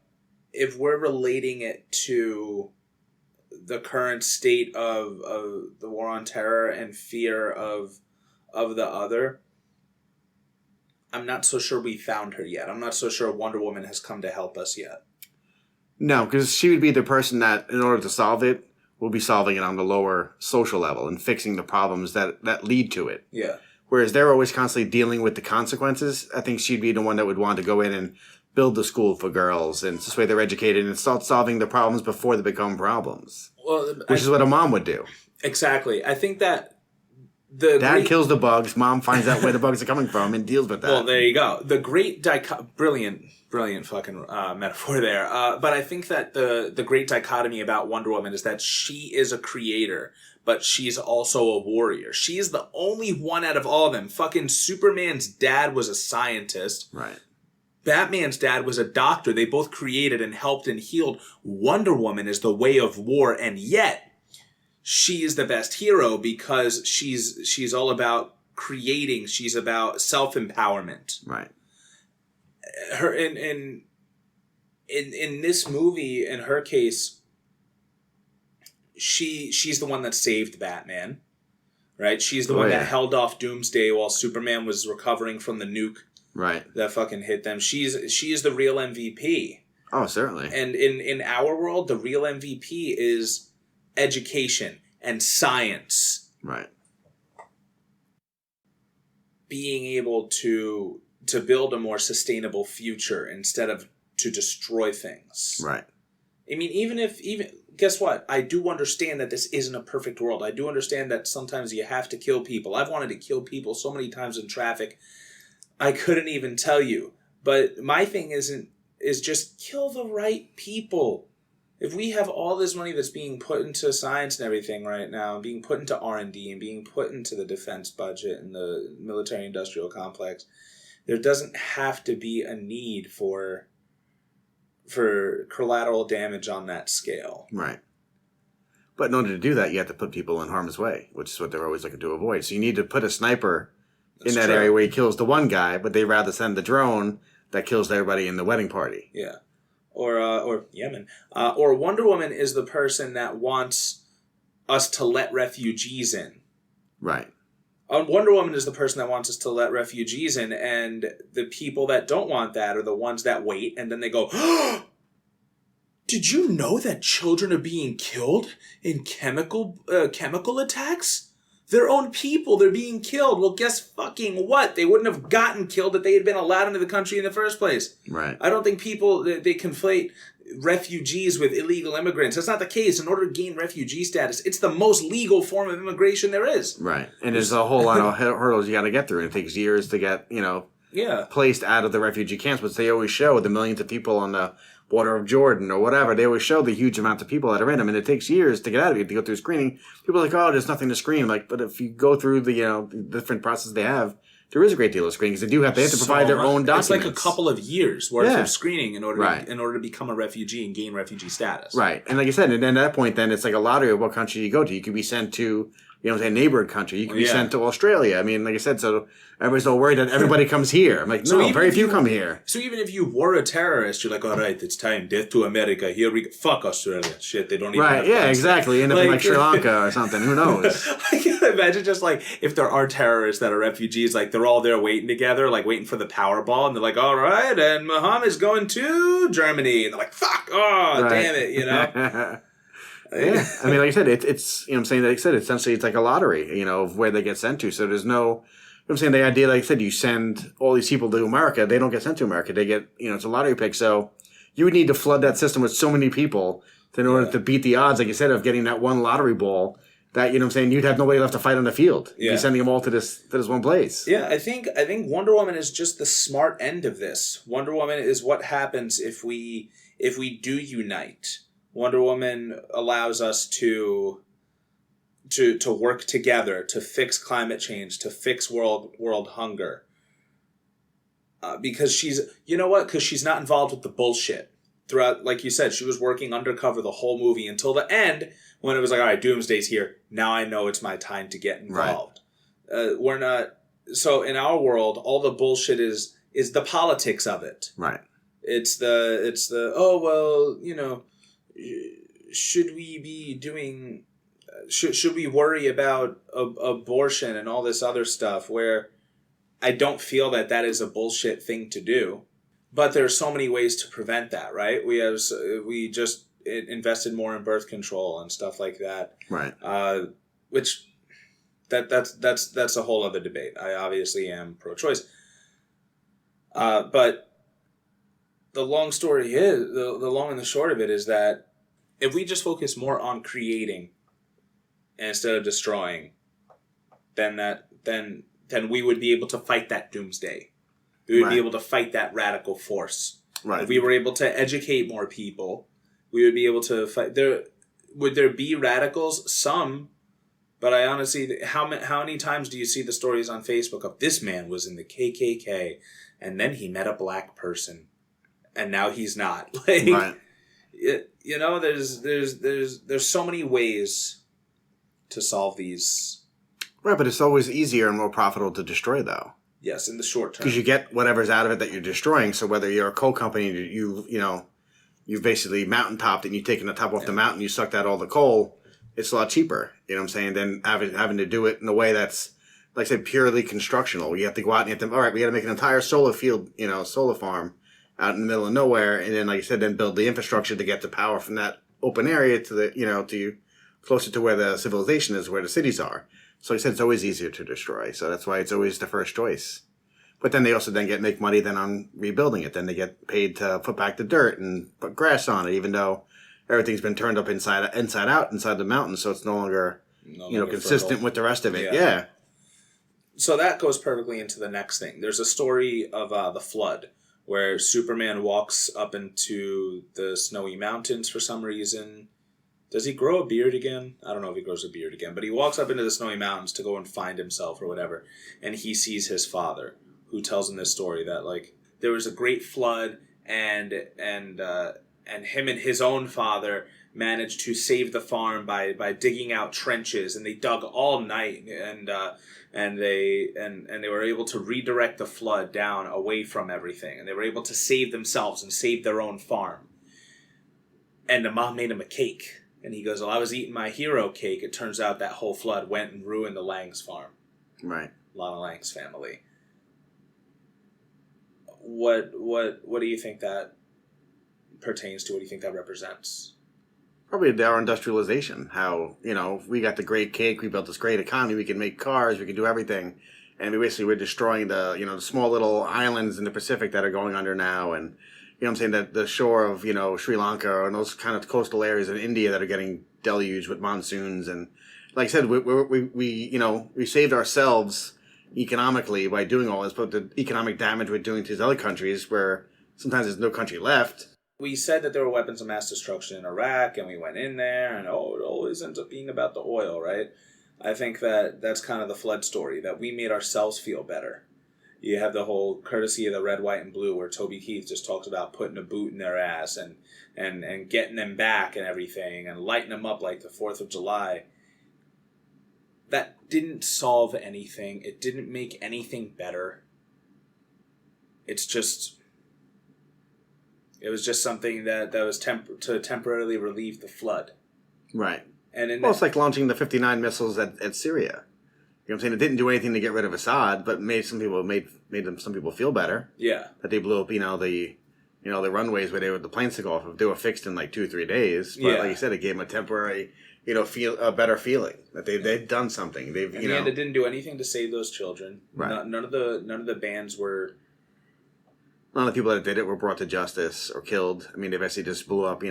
if we're relating it to the current state of the war on terror and fear of the other, I'm not so sure we found her yet. I'm not so sure Wonder Woman has come to help us yet. No, because she would be the person that, in order to solve it, will be solving it on the lower social level and fixing the problems that lead to it. Yeah. Whereas they're always constantly dealing with the consequences. I think she'd be the one that would want to go in and build the school for girls, and this way they're educated, and start solving the problems before they become problems. Well, which is what a mom would do. Exactly. I think that Dad kills the bugs, Mom finds out where the bugs are coming from and deals with that. Well, there you go. The great brilliant fucking metaphor there. But I think that the great dichotomy about Wonder Woman is that she is a creator, but she's also a warrior. She's the only one out of all of them. Fucking Superman's dad was a scientist. Right. Batman's dad was a doctor. They both created and helped and healed. Wonder Woman is the way of war, and yet she is the best hero because she's all about creating. She's about self-empowerment. Right. Her in this movie, in her case, she's the one that saved Batman. right? She's the one that held off Doomsday while Superman was recovering from the nuke that fucking hit them. She is the real MVP. Oh, certainly. And in our world, the real MVP is education and science. Right. Being able to build a more sustainable future instead of to destroy things. Right. I mean, even guess what? I do understand that this isn't a perfect world. I do understand that sometimes you have to kill people. I've wanted to kill people so many times in traffic, I couldn't even tell you. But my thing is just kill the right people. If we have all this money that's being put into science and everything right now, and being put into R&D and being put into the defense budget and the military-industrial complex, there doesn't have to be a need for collateral damage on that scale. Right. But in order to do that, you have to put people in harm's way, which is what they're always looking to avoid. So you need to put a sniper in that area where he kills the one guy, but they'd rather send the drone that kills everybody in the wedding party. Yeah. Or Yemen. Or Wonder Woman is the person that wants us to let refugees in. Right. Wonder Woman is the person that wants us to let refugees in, and the people that don't want that are the ones that wait, and then they go, oh, did you know that children are being killed in chemical attacks? Their own people, they're being killed. Well, guess fucking what? They wouldn't have gotten killed if they had been allowed into the country in the first place. Right. I don't think people, they conflate refugees with illegal immigrants. That's not the case. In order to gain refugee status, it's the most legal form of immigration there is. Right. And there's a whole lot of hurdles you got to get through. It takes years to get, placed out of the refugee camps, which they always show the millions of people on the border of Jordan or whatever. They always show the huge amount of people that are in them, and it takes years to get out of it, to go through screening. People are like, oh, there's nothing to screen. Like, but if you go through the different process they have, there is a great deal of screening because they have to provide their own documents. It's like a couple of years worth of screening in order to become a refugee and gain refugee status. Right. And like I said, and then at that point, then it's like a lottery of what country you go to. You could be sent to, a neighboring country. You could be sent to Australia. I mean, like I said, so everybody's all worried that everybody comes here. I'm like, no, very few come here. So even if you were a terrorist, you're like, all right, it's time. Death to America. Here we go. Fuck Australia. Shit, they don't even have exactly. End up in like Sri Lanka or something. Who knows? I can imagine just like if there are terrorists that are refugees, like they're all there waiting together, like waiting for the Powerball, and they're like, all right, and Muhammad's going to Germany. And they're like, fuck, damn it, Yeah, I mean, like I said, it's I'm saying, like I said, essentially it's like a lottery, of where they get sent to. So there's no, I'm saying the idea, like I said, you send all these people to America, they don't get sent to America. They get, it's a lottery pick. So you would need to flood that system with so many people in order to beat the odds, like you said, of getting that one lottery ball. That you'd have nobody left to fight on the field. Yeah. You're sending them all to this one place. Yeah, I think Wonder Woman is just the smart end of this. Wonder Woman is what happens if we do unite. Wonder Woman allows us to work together to fix climate change, to fix world hunger. Because because she's not involved with the bullshit. Throughout, like you said, she was working undercover the whole movie until the end when it was like, all right, Doomsday's here. Now I know it's my time to get involved. Right. We're not. So in our world, all the bullshit is the politics of it. Right. It's the should we be doing? Should we worry about abortion and all this other stuff? Where I don't feel that is a bullshit thing to do. But there are so many ways to prevent that, right? We just invested more in birth control and stuff like that, right? Which that's a whole other debate. I obviously am pro-choice, but the long story is the long and the short of it is that if we just focus more on creating instead of destroying, then we would be able to fight that doomsday. We would be able to fight that radical force. Right. If we were able to educate more people, we would be able to fight. Would there be radicals? Some. But I honestly, how many times do you see the stories on Facebook of this man was in the KKK and then he met a black person and now he's not? Like, there's so many ways to solve these. Right, but it's always easier and more profitable to destroy, though. Yes, in the short term. Because you get whatever's out of it that you're destroying. So whether you're a coal company, you've basically mountaintopped it and you've taken the top off the mountain, you sucked out all the coal. it's a lot cheaper, you know what I'm saying, than having to do it in a way that's, like I said, purely constructional. You have to go out and you have to, all right, we got to make an entire solar field, solar farm out in the middle of nowhere. And then, like I said, then build the infrastructure to get the power from that open area to the, to closer to where the civilization is, where the cities are. So like I said, it's always easier to destroy. So that's why it's always the first choice. But then they also make money then on rebuilding it. Then they get paid to put back the dirt and put grass on it, even though everything's been turned up inside out, inside the mountains. So it's no longer, consistent fertile with the rest of it. Yeah. So that goes perfectly into the next thing. There's a story of the flood where Superman walks up into the snowy mountains for some reason. Does he grow a beard again? I don't know if he grows a beard again, but he walks up into the snowy mountains to go and find himself or whatever, and he sees his father, who tells him this story that like there was a great flood and him and his own father managed to save the farm by digging out trenches, and they dug all night and they were able to redirect the flood down away from everything, and they were able to save themselves and save their own farm. And the mom made him a cake, and he goes, "Well, I was eating my hero cake. It turns out that whole flood went and ruined the Lang's farm." Right. Lana Lang's family. What do you think that pertains to? What do you think that represents? Probably our industrialization. How, we got the great cake, we built this great economy, we can make cars, we can do everything. And we're destroying the, the small little islands in the Pacific that are going under now. And, I'm saying that the shore of, Sri Lanka and those kind of coastal areas in India that are getting deluged with monsoons. And like I said, we saved ourselves economically by doing all this, but the economic damage we're doing to these other countries where sometimes there's no country left. We said that there were weapons of mass destruction in Iraq, and we went in there, and it always ends up being about the oil, right? I think that's kind of the flood story, that we made ourselves feel better. You have the whole courtesy of the red, white, and blue, where Toby Keith just talks about putting a boot in their ass and getting them back and everything, and lighting them up like the 4th of July. That didn't solve anything. It didn't make anything better. It was just something that was to temporarily relieve the flood. Right. And it's like launching the 59 missiles at Syria. You know what I'm saying? It didn't do anything to get rid of Assad, but made some people feel better. Yeah. That they blew up, the runways where the planes took off. They were fixed in like 2-3 days. But like you said, it gave them a temporary, a better feeling that they've done something. In the end, it didn't do anything to save those children. Right. None of the bands were. None of the people that did it were brought to justice or killed. I mean, they basically just blew up,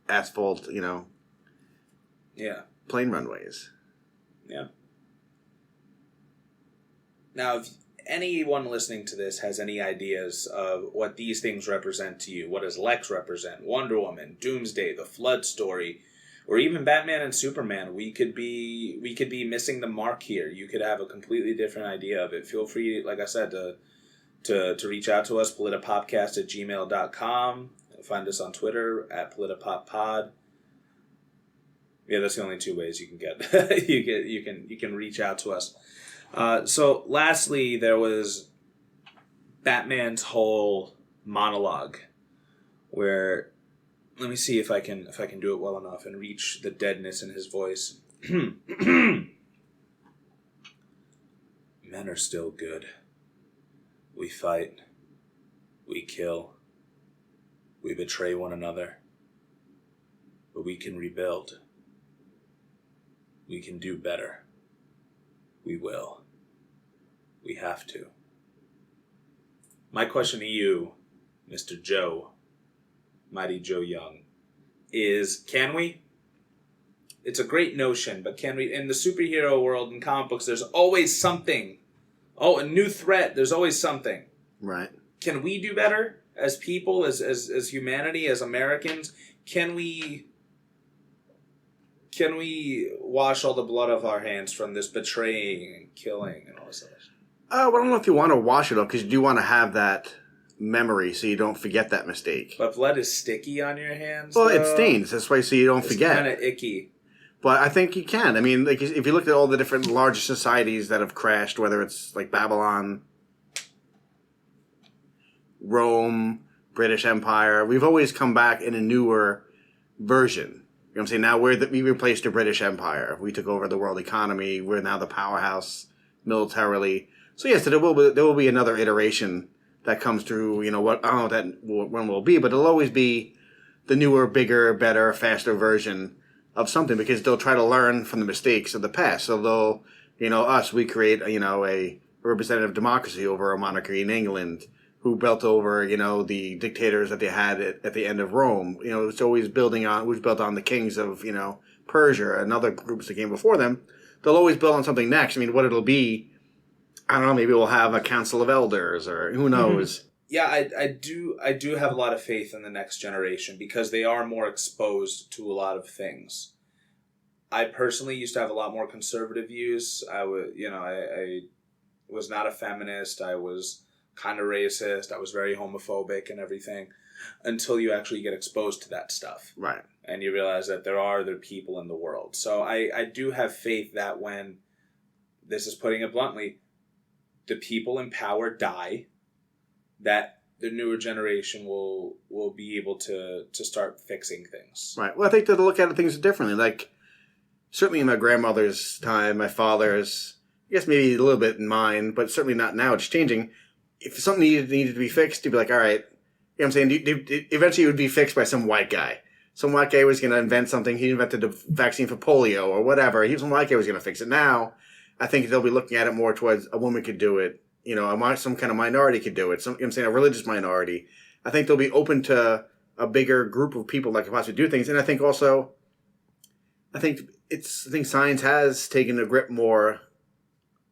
asphalt, Yeah. plane runways. Yeah. Now, if anyone listening to this has any ideas of what these things represent to you, what does Lex represent? Wonder Woman, Doomsday, the Flood story, or even Batman and Superman, we could be missing the mark here. You could have a completely different idea of it. Feel free, like I said, to reach out to us, politipopcast@gmail.com. Find us on Twitter @politipoppod. Yeah, that's the only 2 ways you can get you can reach out to us. So lastly, there was Batman's whole monologue, where let me see if I can do it well enough and reach the deadness in his voice. Men are still good. We fight. We kill. We betray one another. But we can rebuild. We can do better. We will. We have to. My question to you, Mr. Joe, Mighty Joe Young, is can we? It's a great notion, but can we? In the superhero world, in comic books, there's always something. Oh, a new threat. There's always something. Right. Can we do better as people, as humanity, as Americans? Can we wash all the blood off our hands from this betraying and killing and all this stuff? I don't know if you want to wash it off, because you do want to have that memory so you don't forget that mistake. But blood is sticky on your hands. Well, it stains. That's why, so you don't forget. It's kind of icky. But I think you can. I mean, like, if you look at all the different large societies that have crashed, whether it's like Babylon, Rome, British Empire, we've always come back in a newer version. You know You know what I'm saying? Now we replaced the British Empire. We took over the world economy. We're now the powerhouse militarily. So yes, there will be another iteration that comes through. You know what? I don't know when will be, but it'll always be the newer, bigger, better, faster version of something because they'll try to learn from the mistakes of the past. So they'll, we create, a representative democracy over a monarchy in England who built over, the dictators that they had at the end of Rome. It's always built on the kings of, Persia and other groups that came before them. They'll always build on something next. I mean, what it'll be, I don't know, maybe we'll have a council of elders or who knows. Mm-hmm. Yeah, I do have a lot of faith in the next generation because they are more exposed to a lot of things. I personally used to have a lot more conservative views. I was not a feminist. I was kind of racist. I was very homophobic and everything until you actually get exposed to that stuff. Right. And you realize that there are other people in the world. So I do have faith that when, this is putting it bluntly, the people in power die, that the newer generation will be able to start fixing things. Right. Well, I think they'll look at things differently. Like, certainly in my grandmother's time, my father's, I guess maybe a little bit in mine, but certainly not now. It's changing. If something needed to be fixed, you'd be like, all right. You know what I'm saying? Eventually it would be fixed by some white guy. Some white guy was going to invent something. He invented the vaccine for polio or whatever. Some white guy was going to fix it. Now, I think they'll be looking at it more towards a woman could do it. Some kind of minority could do it. A religious minority. I think they'll be open to a bigger group of people that could possibly do things. And I think also, I think science has taken a grip more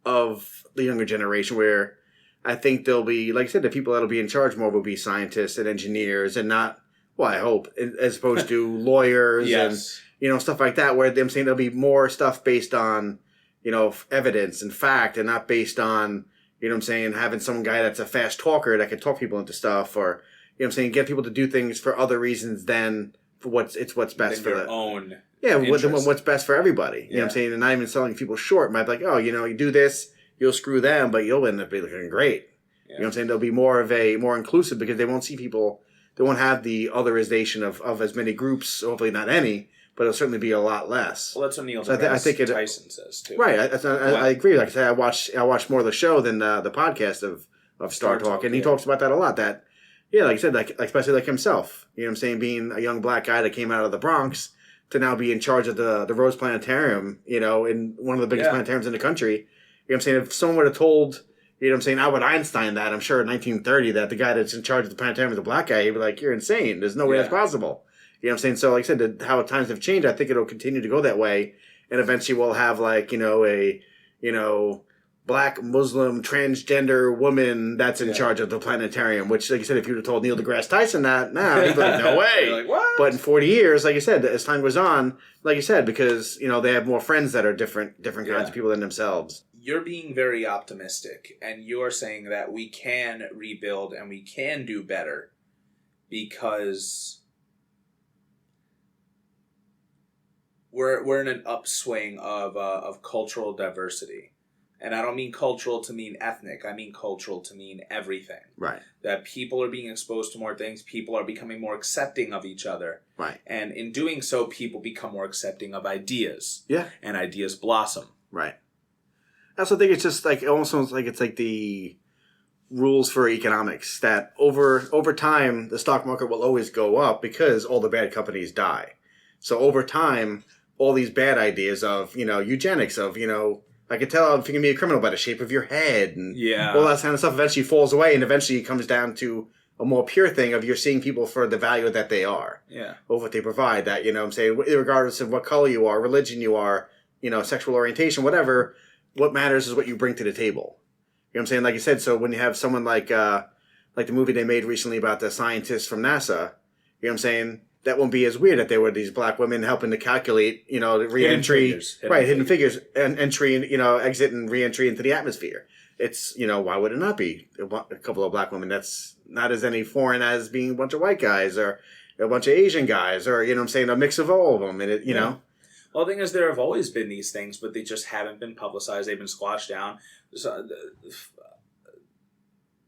of the younger generation where I think there'll be, like I said, the people that'll be in charge more will be scientists and engineers and not, well, I hope, as opposed to lawyers Yes. and, stuff like that, where I'm saying there'll be more stuff based on, evidence and fact and not based on, having some guy that's a fast talker that can talk people into stuff or, get people to do things for other reasons than for what's best for their own. Yeah, what's best for everybody. You know what I'm saying? And not even selling people short. Might be like, oh, you do this, you'll screw them, but you'll end up being looking great. Yeah. You know what I'm saying? They'll be more inclusive because they won't see people, they won't have the otherization of as many groups, hopefully not any, but it'll certainly be a lot less. Well, that's what Neil deGrasse Tyson says, too. Right. I agree. Like I said, I watched more of the show than the podcast of Star Talk, and he talks about that a lot. That, yeah, like I said, like especially like himself. You know what I'm saying? Being a young black guy that came out of the Bronx to now be in charge of the Rose Planetarium, in one of the biggest planetariums in the country. You know what I'm saying? If someone would have told, Albert Einstein that, I'm sure in 1930, that the guy that's in charge of the planetarium is a black guy, he'd be like, you're insane. There's no way that's possible. You know what I'm saying? So like I said, how times have changed, I think it'll continue to go that way. And eventually we'll have a black Muslim transgender woman that's in charge of the planetarium, which, like you said, if you would have told Neil deGrasse Tyson that, he'd be like, no way. Like, what? But in 40 years, like you said, as time goes on, like you said, because, they have more friends that are different kinds of people than themselves. You're being very optimistic, and you're saying that we can rebuild and we can do better because we're in an upswing of cultural diversity. And I don't mean cultural to mean ethnic. I mean cultural to mean everything. Right. That people are being exposed to more things. People are becoming more accepting of each other. Right. And in doing so, people become more accepting of ideas. Yeah. And ideas blossom. Right. I also think it's just like, almost like it's like the rules for economics that over time, the stock market will always go up because all the bad companies die. So over time, all these bad ideas of, eugenics, of, I can tell if you can be a criminal by the shape of your head and all that kind of stuff eventually falls away and eventually it comes down to a more pure thing of you're seeing people for the value that they are. Yeah. Or what they provide. That, I'm saying, regardless of what color you are, religion you are, sexual orientation, whatever, what matters is what you bring to the table. You know what I'm saying? Like you said, so when you have someone like the movie they made recently about the scientists from NASA, you know what I'm saying? That won't be as weird that there were these black women helping to calculate, the re-entry, hidden figures, and entry, exit and re-entry into the atmosphere. It's, why would it not be a couple of black women? That's not as any foreign as being a bunch of white guys or a bunch of Asian guys or, a mix of all of them. And it, know. Well, the thing is, there have always been these things, but they just haven't been publicized. They've been squashed down. So,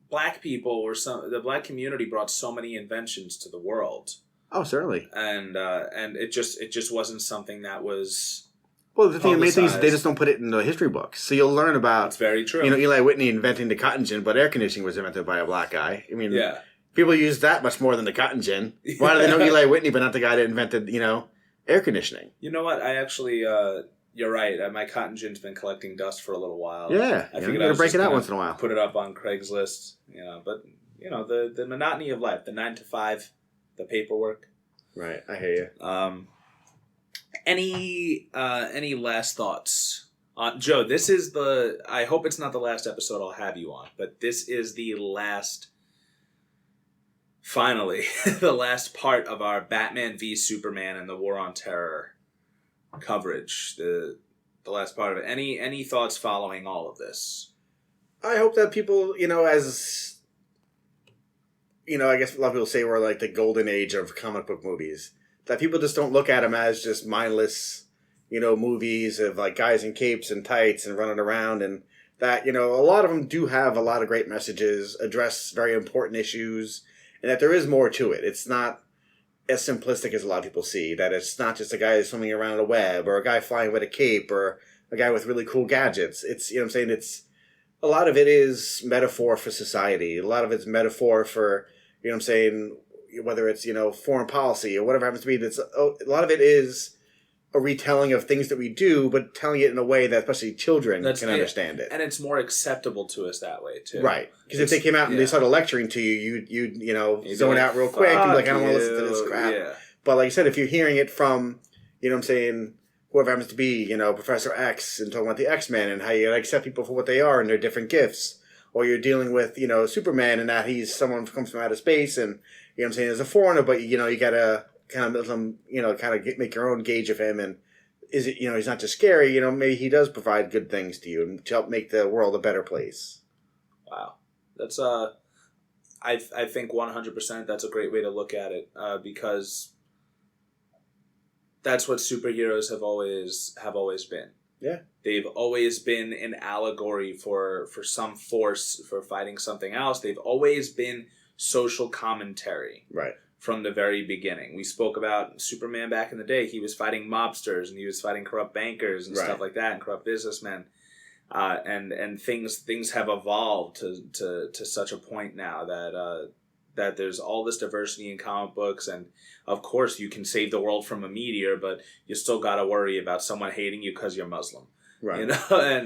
black people the black community brought so many inventions to the world. Oh, certainly. And it just wasn't something that was. Well, the main thing is they publicized. just don't put it in the history books. So you'll learn about... That's very true. Eli Whitney inventing the cotton gin, but air conditioning was invented by a black guy. I mean, yeah. People use that much more than the cotton gin. Why do they know Eli Whitney, but not the guy that invented, air conditioning? You know what? I actually, you're right. My cotton gin's been collecting dust for a little while. Yeah, I you figured got I to was break just it out gonna once in a while. Put it up on Craigslist, But the monotony of life, the 9 to 5, the paperwork. Right, I hear you. Any last thoughts? Joe, this is I hope it's not the last episode I'll have you on, but this is the last, finally, the last part of our Batman v Superman and the War on Terror coverage. The last part of it. Any thoughts following all of this? I hope that people, as, I guess a lot of people say we're like the golden age of comic book movies. That people just don't look at them as just mindless, movies of like guys in capes and tights and running around, and that, a lot of them do have a lot of great messages, address very important issues, and that there is more to it. It's not as simplistic as a lot of people see, that it's not just a guy swimming around a web or a guy flying with a cape or a guy with really cool gadgets. It's, it's, a lot of it is metaphor for society. A lot of it's metaphor for, whether it's, foreign policy or whatever happens to be. A lot of it is a retelling of things that we do, but telling it in a way that especially children can understand it. And it's more acceptable to us that way, too. Right. Because if they came out and they started lecturing to you, you'd zone out real quick and be like, I don't want to listen to this crap. Yeah. But like I said, if you're hearing it from, whoever happens to be, Professor X and talking about the X-Men and how you accept people for what they are and their different gifts, or you're dealing with, Superman and that he's someone who comes from outer space and, as a foreigner, but, you gotta kind of make your own gauge of him, and is it, he's not just scary, maybe he does provide good things to you and to help make the world a better place. Wow. That's, I think 100% that's a great way to look at it, because that's what superheroes have always been. Yeah. They've always been an allegory for some force, for fighting something else. They've always been social commentary. Right. From the very beginning. We spoke about Superman back in the day. He was fighting mobsters and he was fighting corrupt bankers and stuff like that, and corrupt businessmen. And things have evolved to such a point now that there's all this diversity in comic books, and of course you can save the world from a meteor, but you still got to worry about someone hating you because you're Muslim. Right. And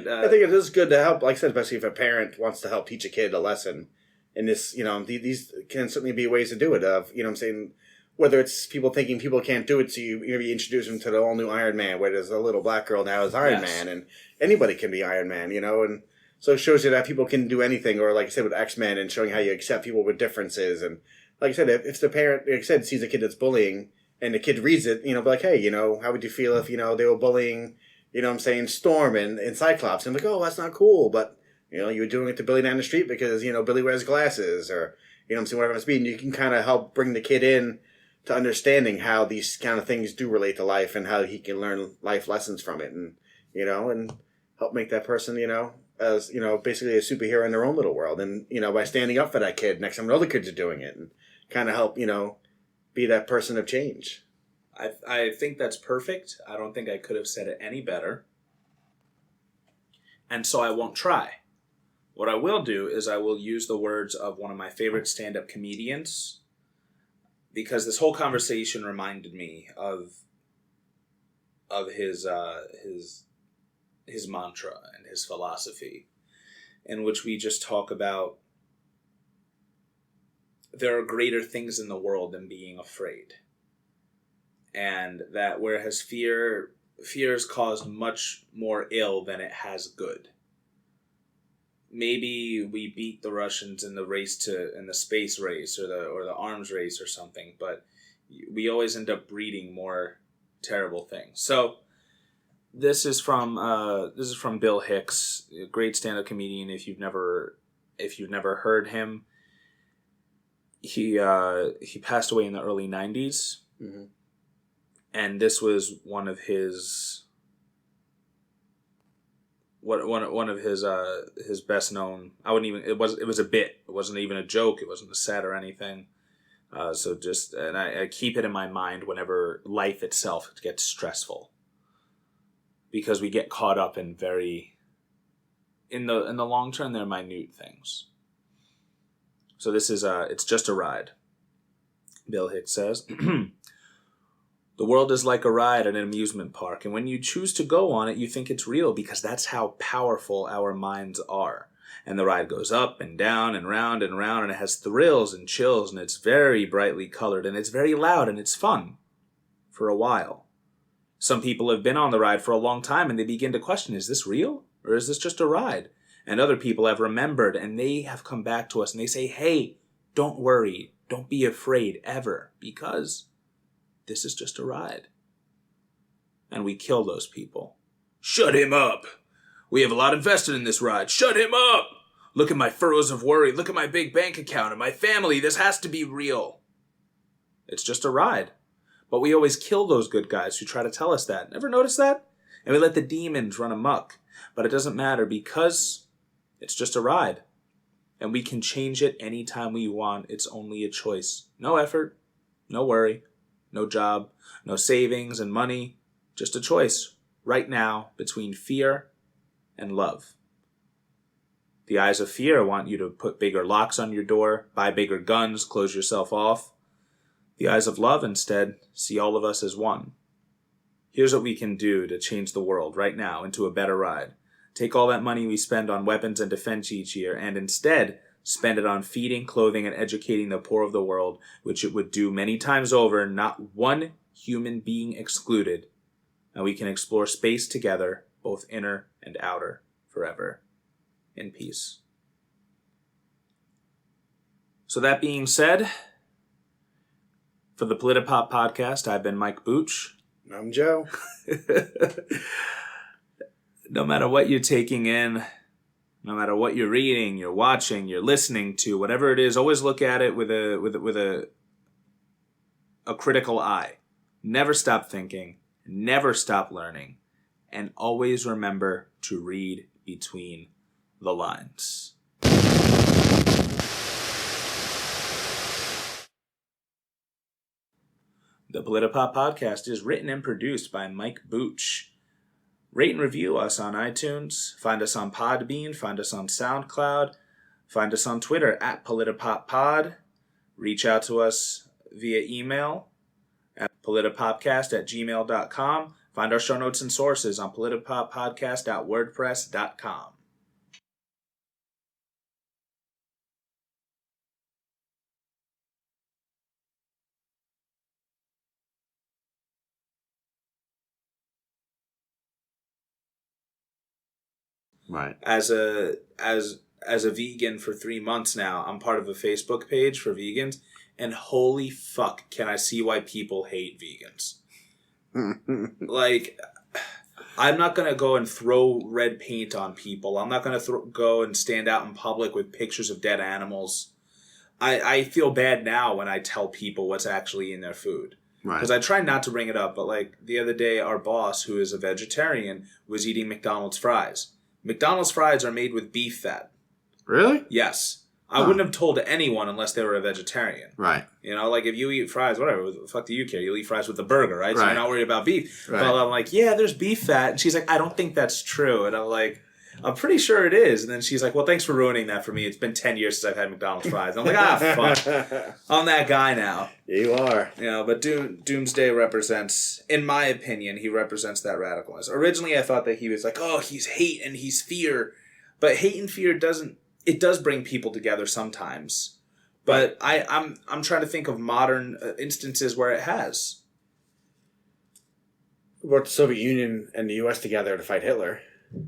I think it is good to help, like I said, especially if a parent wants to help teach a kid a lesson. And this, these can certainly be ways to do it. Of, whether it's people thinking people can't do it, so you maybe introduce them to the all new Iron Man, where there's a little black girl now as Iron Man, and anybody can be Iron Man, and so it shows you that people can do anything. Or like I said with X-Men, and showing how you accept people with differences. And like I said, if the parent, like I said, sees a kid that's bullying, and the kid reads it, be like, hey, how would you feel if they were bullying, Storm and Cyclops, and like, oh, that's not cool, but. You're doing it to Billy down the street because, Billy wears glasses or, whatever it must be. And you can kind of help bring the kid in to understanding how these kind of things do relate to life and how he can learn life lessons from it and, and help make that person, as, basically a superhero in their own little world. And, by standing up for that kid next time other kids are doing it and kind of help, be that person of change. I think that's perfect. I don't think I could have said it any better. And so I won't try. What I will do is I will use the words of one of my favorite stand-up comedians, because this whole conversation reminded me of his mantra and his philosophy, in which we just talk about there are greater things in the world than being afraid, and that whereas fear has caused much more ill than it has good. Maybe we beat the Russians in the space race or the arms race or something, but we always end up breeding more terrible things. So this is from Bill Hicks, a great stand-up comedian. If you've never heard him, he passed away in the early 90s, mm-hmm. and this was one of his best known. It was a bit. It wasn't even a joke. It wasn't a set or anything. And I keep it in my mind whenever life itself gets stressful, because we get caught up in in the long term, they're minute things. So this is it's just a ride. Bill Hicks says, "The world is like a ride at an amusement park, and when you choose to go on it, you think it's real because that's how powerful our minds are. And the ride goes up and down and round, and it has thrills and chills, and it's very brightly colored, and it's very loud, and it's fun for a while. Some people have been on the ride for a long time, and they begin to question, is this real? Or is this just a ride? And other people have remembered, and they have come back to us, and they say, hey, don't worry, don't be afraid ever, because this is just a ride." And we kill those people. "Shut him up! We have a lot invested in this ride. Shut him up! Look at my furrows of worry. Look at my big bank account and my family. This has to be real." It's just a ride. But we always kill those good guys who try to tell us that. Ever notice that? And we let the demons run amok. But it doesn't matter because it's just a ride. And we can change it anytime we want. It's only a choice. No effort, no worry, no job, no savings and money. Just a choice right now between fear and love. The eyes of fear want you to put bigger locks on your door, buy bigger guns, close yourself off. The eyes of love, instead, see all of us as one. Here's what we can do to change the world right now into a better ride. Take all that money we spend on weapons and defense each year and instead spend it on feeding, clothing, and educating the poor of the world, which it would do many times over, not one human being excluded. And we can explore space together, both inner and outer, forever. In peace. So that being said, for the Politipop podcast, I've been Mike Booch. I'm Joe. No matter what you're taking in, no matter what you're reading, you're watching, you're listening to, whatever it is, always look at it with a critical eye. Never stop thinking, never stop learning, and always remember to read between the lines. The Politipop podcast is written and produced by Mike Booch. Rate and review us on iTunes. Find us on Podbean. Find us on SoundCloud. Find us on Twitter at PolitiPopPod. Reach out to us via email at politipopcast@gmail.com. Find our show notes and sources on politipoppodcast.wordpress.com. Right. As a vegan for 3 months now, I'm part of a Facebook page for vegans, and holy fuck, can I see why people hate vegans. Like, I'm not going to go and throw red paint on people. I'm not going to go and stand out in public with pictures of dead animals. I feel bad now when I tell people what's actually in their food. Because I try not to bring it up, but like the other day, our boss, who is a vegetarian, was eating McDonald's fries. McDonald's fries are made with beef fat. Really? Yes. I wouldn't have told anyone unless they were a vegetarian. Right. You know, like if you eat fries, whatever, the fuck do you care? You'll eat fries with the burger, right? So you're not worried about beef. Right. But I'm like, yeah, there's beef fat. And she's like, I don't think that's true. And I'm like, I'm pretty sure it is. And then she's like, well, thanks for ruining that for me. It's been 10 years since I've had McDonald's fries. And I'm like, fuck. I'm that guy now. You are. You know, but Doomsday represents, in my opinion, he represents that radicalism. Originally, I thought that he was like, oh, he's hate and he's fear. But hate and fear does bring people together sometimes. But I'm trying to think of modern instances where it has. Brought the Soviet Union and the U.S. together to fight Hitler.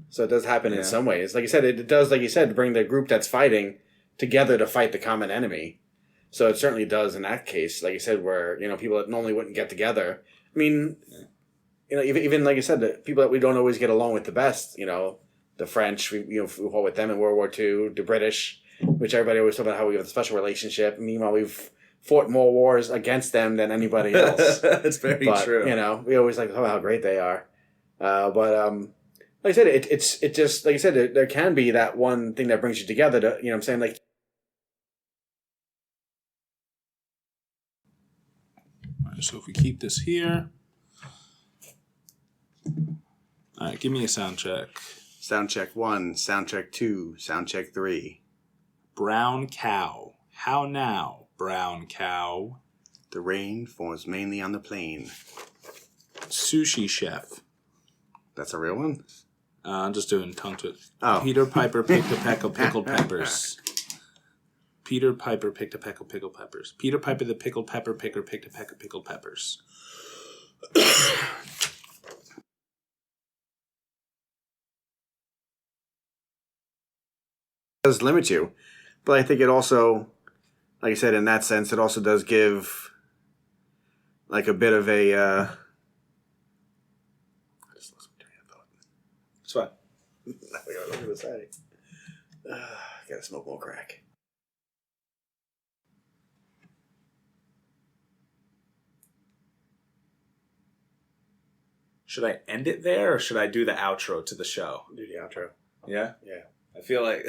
So it does happen in some ways. Like you said, it does, like you said, bring the group that's fighting together to fight the common enemy. So it certainly does in that case, like you said, where, you know, people that normally wouldn't get together. I mean, you know, even like you said, the people that we don't always get along with the best, you know, the French, we fought with them in World War II, the British, which everybody always talk about how we have a special relationship. Meanwhile, we've fought more wars against them than anybody else. That's very true. You know, we always like to talk about how great they are. Like I said, it's just, like I said, there can be that one thing that brings you together to, you know what I'm saying? Like, So if we keep this here. All right, give me a sound check. Sound check 1, sound check 2, sound check 3. Brown cow. How now, brown cow? The rain falls mainly on the plain. Sushi chef. That's a real one? I'm just doing tongue twist. Oh. Peter Piper picked a peck of pickled peppers. Peter Piper picked a peck of pickled peppers. Peter Piper the pickled pepper picker picked a peck of pickled peppers. Does limit you, but I think it also, like I said, in that sense, it also does give like a bit of a. I just lost my train of thought. It's fine. I was going to say. Gotta smoke more crack. Should I end it there, or should I do the outro to the show? Do the outro. Yeah? Yeah. I feel like